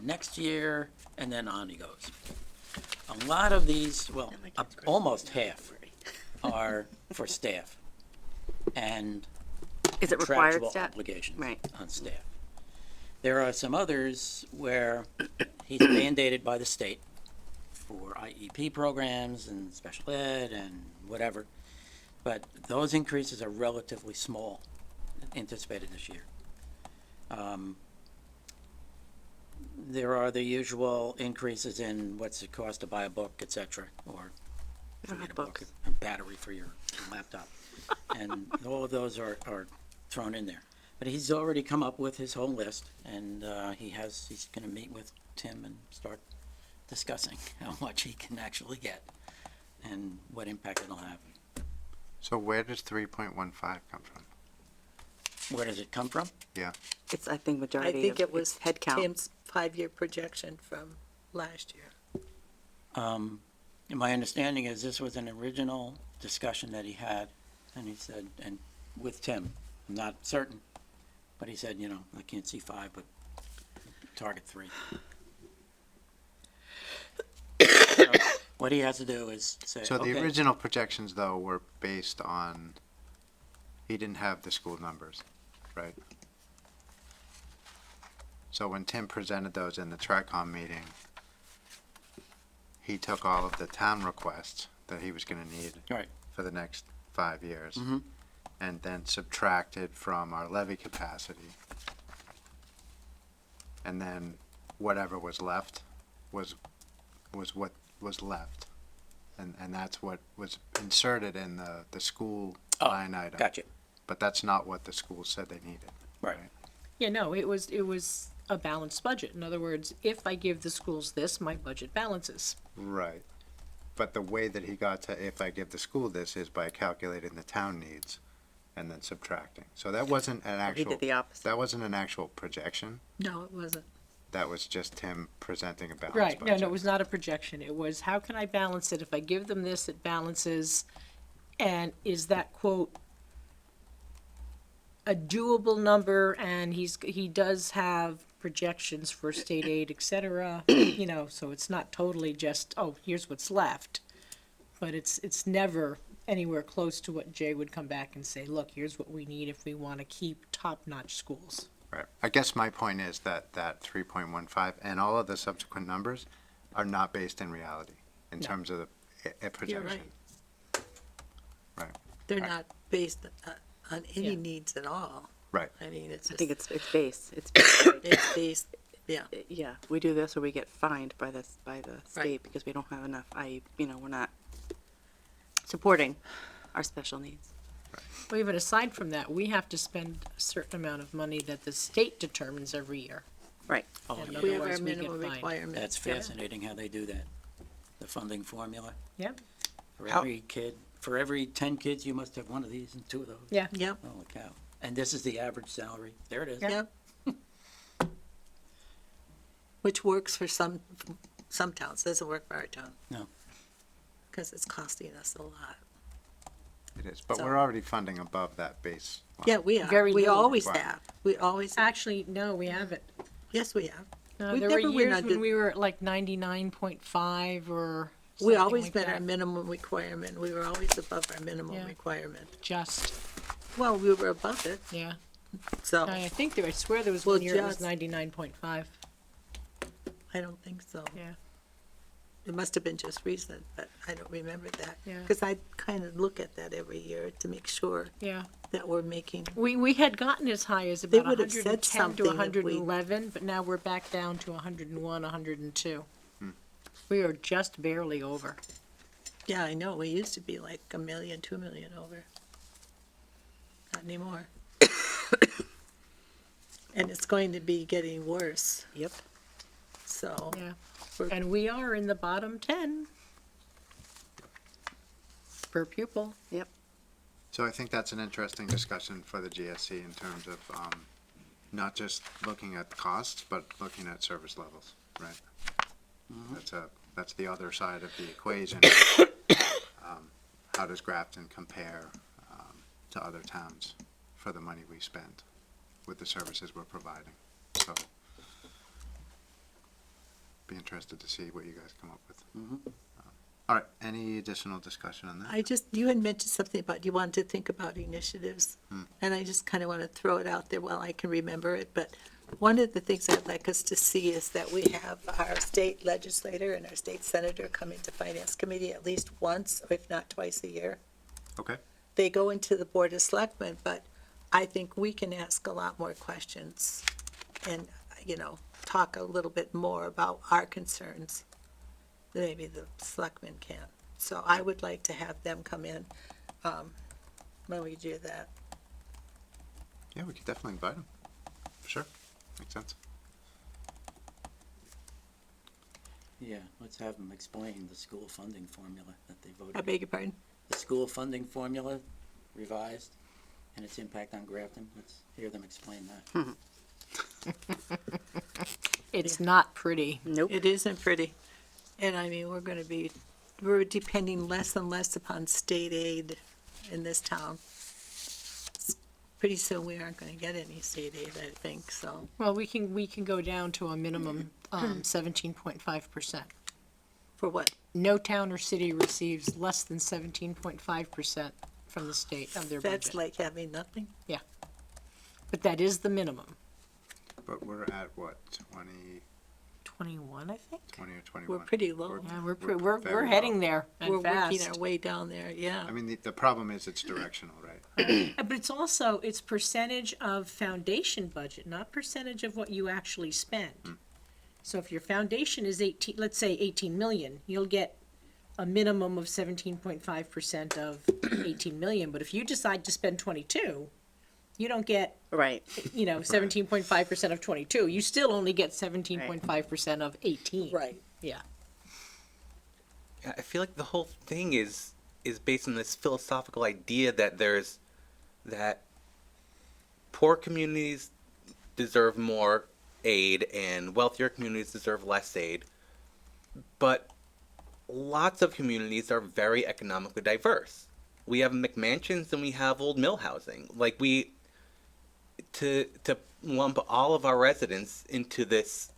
next year, and then on he goes. A lot of these, well, almost half are for staff and Is it required contractual stat? obligations Right. on staff. There are some others where he's mandated by the state for IEP programs and special ed and whatever, but those increases are relatively small anticipated this year. There are the usual increases in what's it cost to buy a book, et cetera, or don't read have a book, books. a battery for your laptop. And all of those are thrown in there. But he's already come up with his whole list, and he's gonna meet with Tim and start discussing how much he can actually get and what impact it'll have. So where does 3.15 come from? Where does it come from? It's, I think, I majority think of it was head count. Tim's 5-year projection from last year. My understanding is this was an original discussion that he had, and he said, and with Tim, I'm not certain, but he said, I can't see 5, but target 3. So, what he has to do is say, So the okay, original projections, though, were based on, he didn't have the school numbers, right? So when Tim presented those in the TRICOM meeting, he took all of the town requests that he was gonna need Right. for the next 5 years, Mhm. and then subtracted from our levy capacity. And then whatever was left was what was left. And that's what was inserted in the school Oh, line item. Gotcha. But that's not what the school said they needed. Right. Yeah, no, it was a balanced budget. In other words, if I give the schools this, my budget balances. Right. But the way that he got to, if I give the school this, is by calculating the town needs and then subtracting. So that wasn't an He actual, did the opposite. that wasn't an actual projection. No, it wasn't. That was just him presenting a balanced Right, budget. no, it was not a projection. It was, how can I balance it? If I give them this, it balances. And is that quote a doable number, and he does have projections for state aid, et cetera, you know, so it's not totally just, oh, here's what's left. But it's never anywhere close to what Jay would come back and say, look, here's what we need if we wanna keep top-notch schools. Right. I guess my point is that 3.15 and all of the subsequent numbers are not based in reality in No. terms of the You're projection. right. Right. They're not based on any Yeah. needs at all. Right. I mean, it's I just, think it's base. It's it's based, yeah. yeah, we do this or we get fined by the state because we don't have enough. We're not supporting our special needs. Well, even aside from that, we have to spend a certain amount of money that the state determines every year. Right. Oh, And yeah. We have otherwise our we get minimum fined. requirements. That's fascinating how they do that. The funding formula. Yep. For How- every kid, for every 10 kids, you must have one of these and 2 of those. Yeah. Yep, Holy cow. And this is the average salary. There it is. yep. Which works for some towns, doesn't work for our town. No. Because it's costing us a lot. It is. But So- we're already funding above that base. line. Yeah, we are. Very We little. always Wow. have. We always, Actually, no, we haven't. yes, we have. We've There were never went years under- when we were at like 99.5 or We something always like met that. our minimum requirement. We were always above our minimum Yeah. requirement. Just, Well, we were above it, yeah. so I think there, I swear there was Well, one year it was just- 99.5, I don't think so. yeah. It must have been just recent, but I don't remember that. Yeah. Because I kind of look at that every year to make sure Yeah. that we're making, We had gotten as high as They about would have said 110 something to if we- 111, but now we're back down to 101, 102. We are just barely over. yeah, I know, we used to be like 1 million, 2 million over. Not anymore. And it's going to be getting worse, Yep. so. Yeah. We're- And we are in the bottom 10 per pupil. Yep. So I think that's an interesting discussion for the GSC in terms of not just looking at costs, but looking at service levels, right? That's the other side of the equation. How does Grafton compare to other towns for the money we spend with the services we're providing? So be interested to see what you guys come up with. All right, any additional discussion on that? You had mentioned something about you wanted to think about initiatives, and I just kind of want to throw it out there while I can remember it, but one of the things I'd like us to see is that we have our state legislator and our state senator coming to finance committee at least once, or if not twice a year. Okay. They go into the board of selectmen, but I think we can ask a lot more questions and, talk a little bit more about our concerns than maybe the selectmen can. So I would like to have them come in, when we do that. Yeah, we could definitely invite them. Sure, makes sense. Yeah, let's have them explain the school funding formula that they voted. I beg your pardon? The school funding formula revised and its impact on Grafton. Let's hear them explain that. It's not pretty. Nope. It isn't pretty. And I mean, we're depending less and less upon state aid in this town. Pretty soon we aren't gonna get any state aid, I think, so. Well, we can go down to a minimum 17.5%. For what? No town or city receives less than 17.5% from the state of their That's budget. like having nothing? But that is the minimum. But we're at what, 20 21, I think. or 21? We're pretty low. Yeah, we're very we're heading low. there and We're working fast. our way down there, yeah. I mean, the problem is it's directional, right? But it's also, it's percentage of foundation budget, not percentage of what you actually spend. So if your foundation is 18, let's say 18 million, you'll get a minimum of 17.5% of 18 million. But if you decide to spend 22, you don't get, Right. 17.5% of 22. You still only get 17.5% of 18. Right. Yeah. I feel like the whole thing is based on this philosophical idea that poor communities deserve more aid and wealthier communities deserve less aid. But lots of communities are very economically diverse. we have McMansions and we have Old Mill housing. Like to lump all of our residents into this,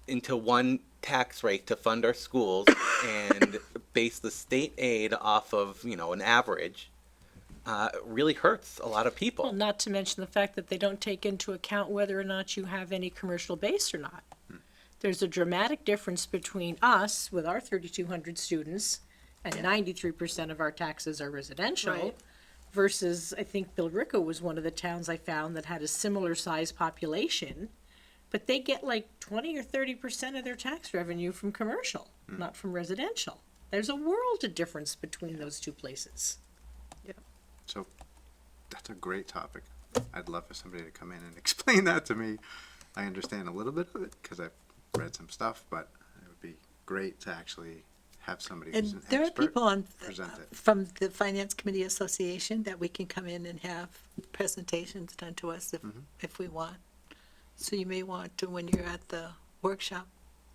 into one tax rate to fund our schools and base the state aid off of, an average, really hurts a lot of people. Well, not to mention the fact that they don't take into account whether or not you have any commercial base or not. There's a dramatic difference between us, with our 3,200 students, and 93% of our taxes are residential, Right. versus, I think Billerica was one of the towns I found that had a similar size population, but they get like 20 or 30% of their tax revenue from commercial, not from residential. There's a world of difference between those two places. So that's a great topic. I'd love for somebody to come in and explain that to me. I understand a little bit of it because I've read some stuff, but it would be great to actually have somebody who's And an there are expert people on, present it. from the Finance Committee Association that we can come in and have presentations done to us if we want. So you may want to, when you're at the workshop,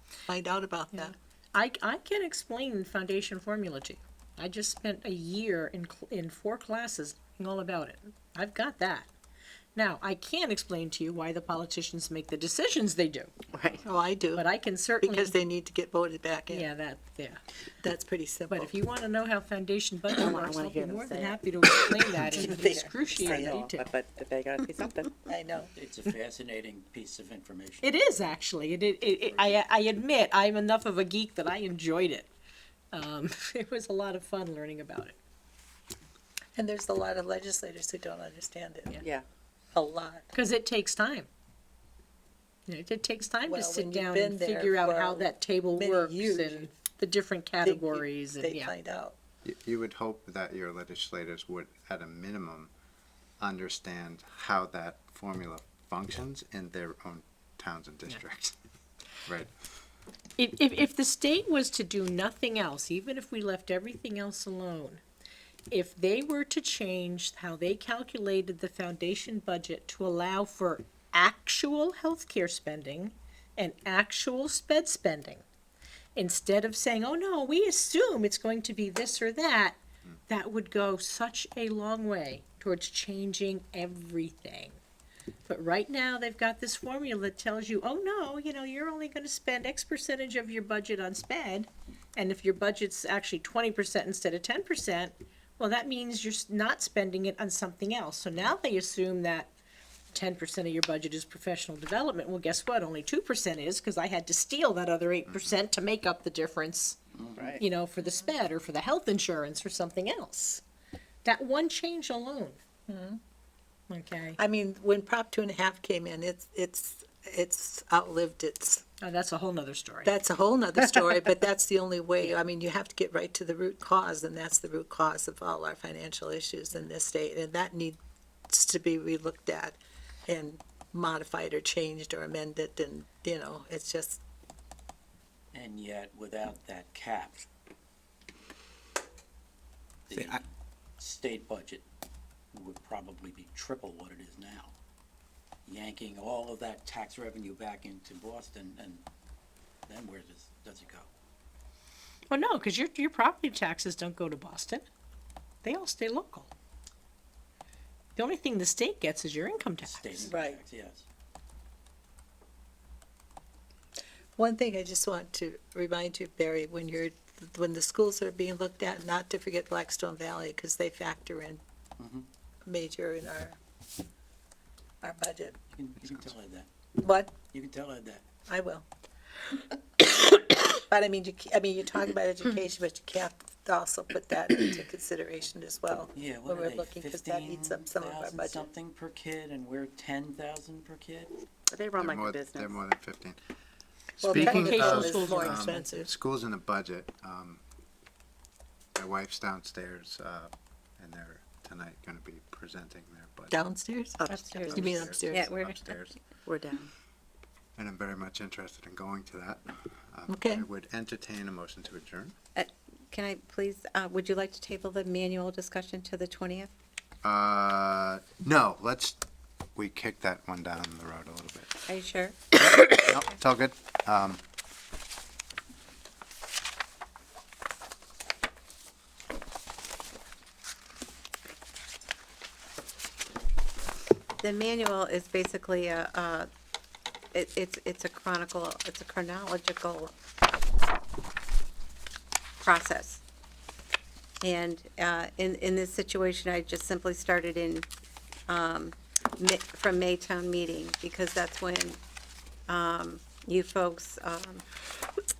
find out about that. I can explain foundation formula to you. I just spent a year in 4 classes learning all about it. I've got that. Now, I can't explain to you why the politicians make the decisions they do, Right. Oh, I do, but I can certainly. because they need to get voted back in. Yeah, That's pretty simple. But if you want to know how foundation budget works, wanna I'll be hear them more than say it. happy to explain that in There. excruciating I know, detail. But they gotta see something. I know. It's a fascinating piece of information. It is actually. I admit I'm enough of a geek that I enjoyed it. It was a lot of fun learning about it. And there's a lot of legislators who don't understand it. Yeah. A lot. Because it takes time. It takes time Well, to sit when you've down been and there figure out for how that table many works years, and the different They- categories and They yeah. find out. You would hope that your legislators would, at a minimum, understand how that formula functions in their own towns and districts. Right. If the state was to do nothing else, even if we left everything else alone, if they were to change how they calculated the foundation budget to allow for actual healthcare spending and actual sped spending, instead of saying, oh no, we assume it's going to be this or that, that would go such a long way towards changing everything. But right now, they've got this formula that tells you, oh no, you're only gonna spend X percentage of your budget on sped, and if your budget's actually 20% instead of 10%, well, that means you're not spending it on something else. So now they assume that 10% of your budget is professional development. Well, guess what? Only 2% is, because I had to steal that other 8% to make up the difference, Right. for the sped or for the health insurance or something else. That one change alone. Okay, I mean, when Prop 2.5 came in, it's outlived its, oh, that's a whole nother story. that's a whole nother story, but that's the only way. I mean, you have to get right to the root cause, and that's the root cause of all our financial issues in this state, and that needs to be relooked at and modified or changed or amended, and, it's just, And yet, without that cap, See, the state budget would probably be triple what it is now. Yanking all of that tax revenue back into Boston, and then where does it go? Well, no, because your property taxes don't go to Boston. They all stay local. The only thing the state gets is your income tax. State income Right. tax, yes. one thing I just want to remind you, Barry, when the schools are being looked at, not to forget Blackstone Valley, because they factor in major in our budget. You can tell Ed that. What? You can tell Ed that. I will. But I mean, you talk about education, but you can't also put that into consideration as well. Yeah, When what are we're they, looking, because that eats up some of our 15,000 budget. something per kid, and we're 10,000 per kid? They run like a They're business. more than 15. Well, Speaking technical of is more um, expensive. schools in the budget, my wife's downstairs, and they're tonight going to be presenting their budget. Downstairs? Upstairs. You mean upstairs? Yeah, we're, Upstairs, We're down. and I'm very much interested in going to that. Okay. I would entertain a motion to adjourn. can I please, would you like to table the manual discussion to the 20th? No, we kicked that one down the road a little bit. Are you sure? No, it's all good. The manual is basically it's a chronological process. And in this situation, I just simply started in, from Maytown meeting, because that's when you folks,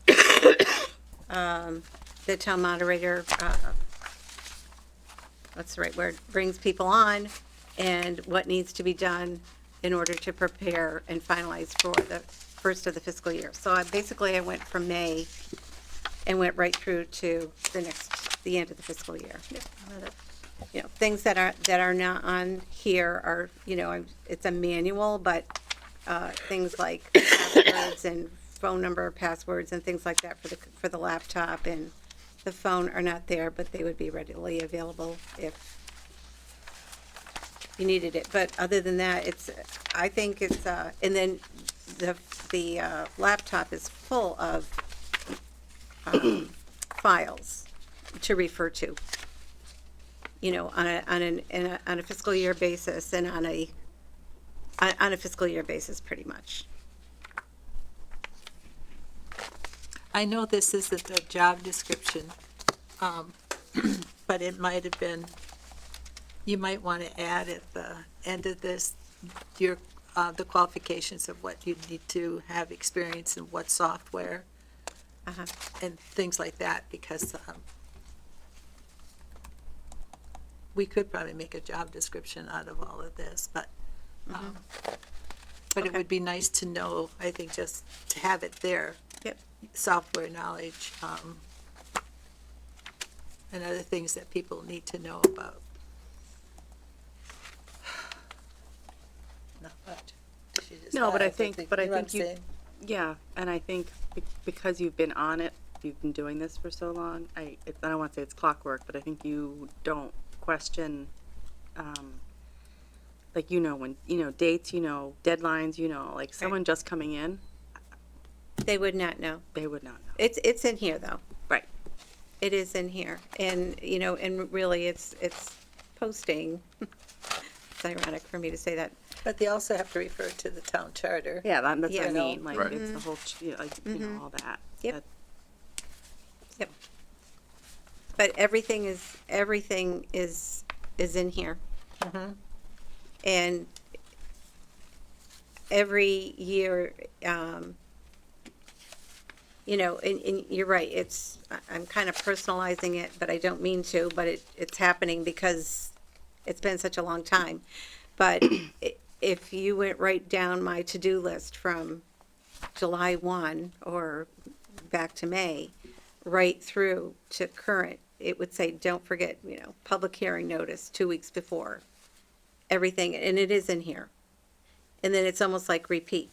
the town moderator, what's the right word, brings people on, and what needs to be done in order to prepare and finalize for the first of the fiscal year. So I went from May and went right through to the end of the fiscal year. You know, things that are not on here are, you know, it's a manual, but things like passwords and phone number passwords and things like that for the laptop and the phone are not there, but they would be readily available if you needed it. But other than that, I think it's, and then the laptop is full of files to refer to, you know, on a fiscal year basis and on a fiscal year basis, pretty much. I know this isn't a job description, but it might have been, you might want to add at the end of this, the qualifications of what you need to have experience in what software and things like that, because we could probably make a job description out of all of this, but it would be nice to know, I think, just to have it there. Yep. Software knowledge, and other things that people need to know about. Not much. She just No, but I laughs. think You know what I'm you, saying? yeah, and I think because you've been on it, you've been doing this for so long, I don't want to say it's clockwork, but I think you don't question, like, you know, when, you know, dates, you know, deadlines, you know, like someone just coming in, They would not know. they would not know. It's in here, though. Right. It is in here, and, you know, and really, it's posting. It's ironic for me to say that. But they also have to refer to the town charter. Yeah, that's what Yeah. I mean, like, Right. it's the whole, you know, like, you know, all that. Yep. That- Yep. But everything is in here. And every year, you know, and you're right, I'm kind of personalizing it, but I don't mean to, but it's happening because it's been such a long time. But if you went right down my to-do list from July 1 or back to May, right through to current, it would say, don't forget, you know, public hearing notice 2 weeks before, everything, and it is in here. And then it's almost like repeat.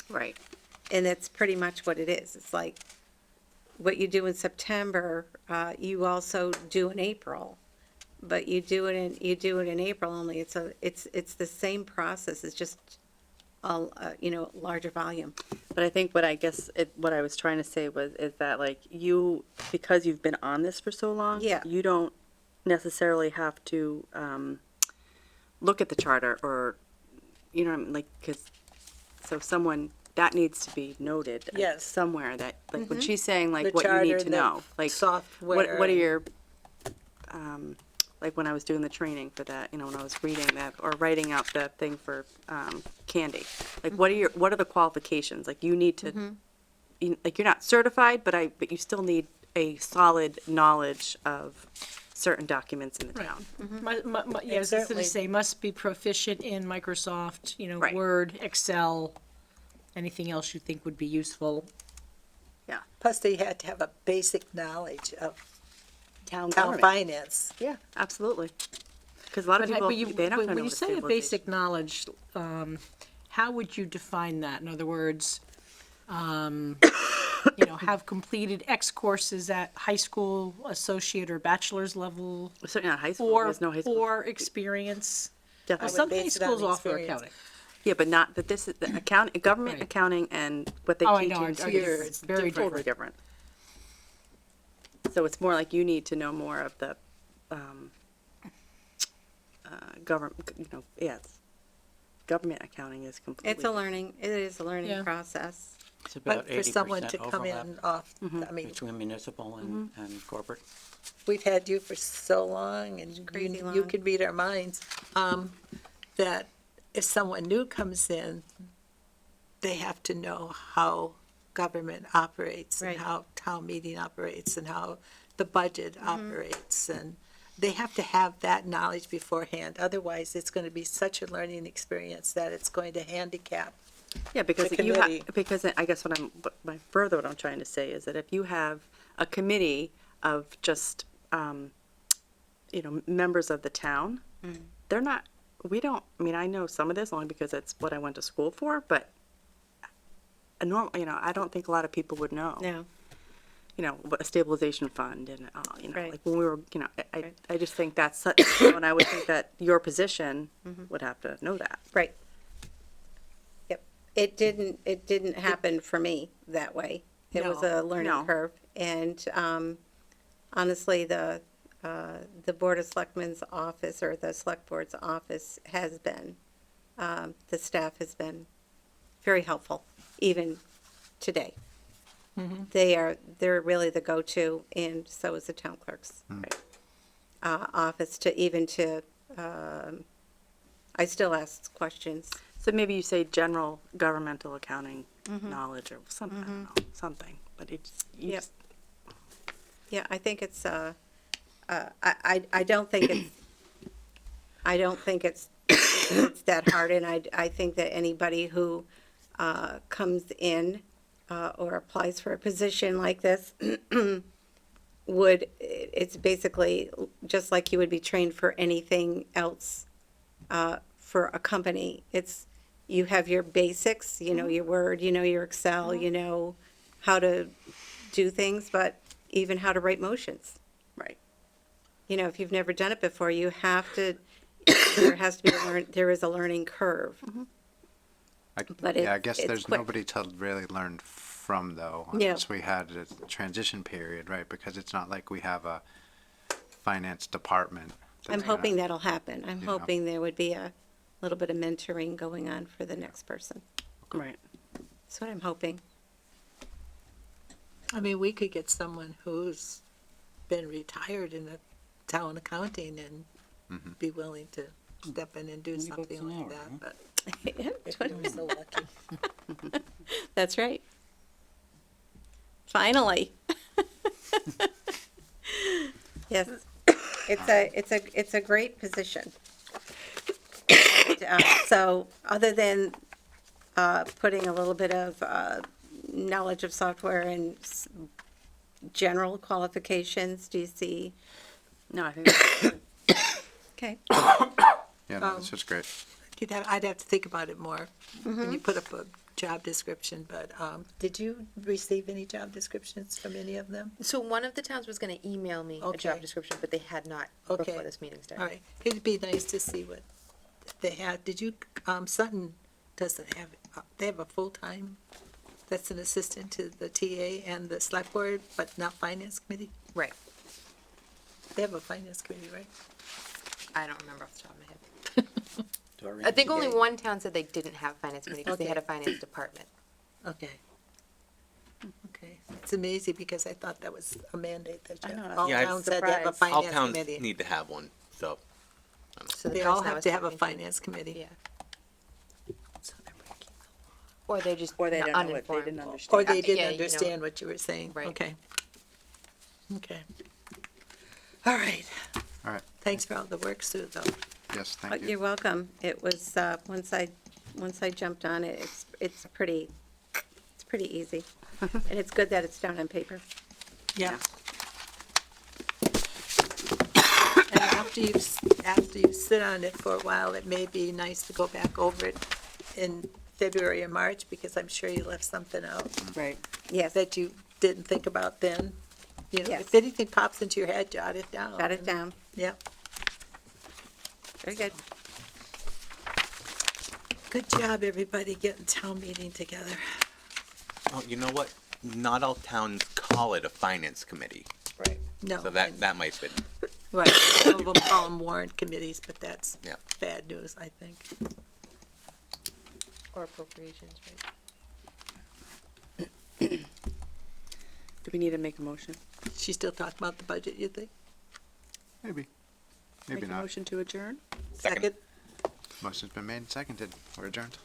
Right. And that's pretty much what it is. It's like what you do in September, you also do in April, but you do it in April only. It's the same process. It's just you know, larger volume. But I think what I was trying to say is that, like, you, because you've been on this for so long, Yeah. you don't necessarily have to look at the charter, or, you know what I mean, like, because, so someone, that needs to be noted Yes. somewhere, that, like, when she's saying, like, The what you charter, need to the know, like, software what are and- your, like, when I was doing the training for that, you know, when I was reading that, or writing out the thing for Candy, like, what are the qualifications? Like, you need to, like, you're not certified, but you still need a solid knowledge of certain documents in the town. Yeah, I was just Certainly. gonna say, must be proficient in Microsoft, you know, Right. Word, Excel, anything else you think would be useful. Plus, they had to have a basic knowledge of Town town government. finance. Yeah, absolutely. Because a lot of people, they don't When know you the say a stabilization. basic knowledge, how would you define that? In other words, you know, have completed X courses at high school, associate, or bachelor's level, Certainly not high school. or There's no high school. or experience. Definitely. Some base high it on schools offer experience. accounting. Yeah, but not that this is the government Right. accounting and what they Oh, I teach know, in are school different. is Very totally different. So it's more like you need to know more of the government, you know, yeah, government accounting is completely. It is a learning Yeah. process. It's about But for someone 80% to come overlap in off, I mean, between municipal and corporate. we've had you for so long and crazy you long. could read our minds, that if someone new comes in, they have to know how government operates and Right. how town meeting operates and how the budget Mm-hmm. operates. And they have to have that knowledge beforehand. Otherwise, it's going to be such a learning experience that it's going to handicap. Yeah, because the you committee. have, because I guess what I'm trying to say is that if you have a committee of just, members of the town, they're not, I mean, I know some of this only because it's what I went to school for, but a normal, I don't think a lot of people would know. No, What a stabilization fund and, Right. like when we were, I Right. just think that's such, and I would think that your position would have to know that. right. Yep. It didn't happen for me that way. It was No. a learning No. curve. And, honestly, the Board of Selectmen's office or the Select Board's office has been, the staff has been very helpful, even today. They're really the go-to, and so is the town clerk's office I still ask questions. So maybe you say general governmental accounting knowledge or something, I don't know, something, but it's, you Yep. just- Yeah, I think it's, I don't think it's that hard, and I think that anybody who, comes in, or applies for a position like this it's basically just like you would be trained for anything else, for a company. You have your basics, your Word, your Excel, you know how to do things, but even how to write motions. right. If you've never done it before, you have to, there is a learning curve. But Yeah, I it's- guess it's there's quick. nobody to really learn from though, Yeah. unless we had a transition period, right? Because it's not like we have a finance department. I'm that's gonna- hoping that'll happen. I'm Yeah. hoping there would be a little bit of mentoring going on for the next person. Right. That's what I'm hoping. I mean, we could get someone who's been retired in the town accounting and be willing to step in and do something an like hour, that, but Yeah, we're so lucky. That's right. Finally. Yes, it's a great position. So, other than, putting a little bit of, knowledge of software and general qualifications, do you see? No, I think, Okay. Yeah, no, this is great. I'd have to think about it more when you put up a job description, but, did you receive any job descriptions from any of them? So one of the towns was gonna email me a Okay. job description, but they had not Okay. before this meeting started. All right, it'd be nice to see what they had. Did you, Sutton doesn't have, they have a full-time that's an assistant to the TA and the select board, but not finance committee? Right. They have a finance committee, right? I don't remember off the top of my head. I think only one town said they didn't have a finance committee because they had a finance department. Okay. Okay, it's amazing because I thought that was a mandate that I know, all Yeah, I'm towns had to have a surprised. All finance towns committee. need to have one, so. So the They all person I have was to have a talking to- finance committee. Yeah. So they're breaking Or they just or they not don't know what, they uninformed. didn't Or understand. they Yeah, didn't you know. understand what you were saying. Right. Okay. Okay. All right. All right, Thanks for all the work, Sue, though. yes, thank you. You're welcome. It was, once I jumped on it, it's pretty easy. And it's good that it's down on paper. Yeah. And after you sit on it for a while, it may be nice to go back over it in February or March, because I'm sure you left something out Right. Yes, that you didn't think about then. You know, Yes. if anything pops into your head, jot it down. got it down. Yeah. Very good. Good job, everybody, getting town meeting together. Oh, you know what? Not all towns call it a finance committee, Right. No. so that might be. Right, some of them call them warrant committees, but that's Yeah. bad news, I think. or appropriations, right? Do we need to make a motion? She still talking about the budget, you think? Maybe. Make Maybe a not. motion to adjourn? Second. Motion's been made and seconded. We're adjourned.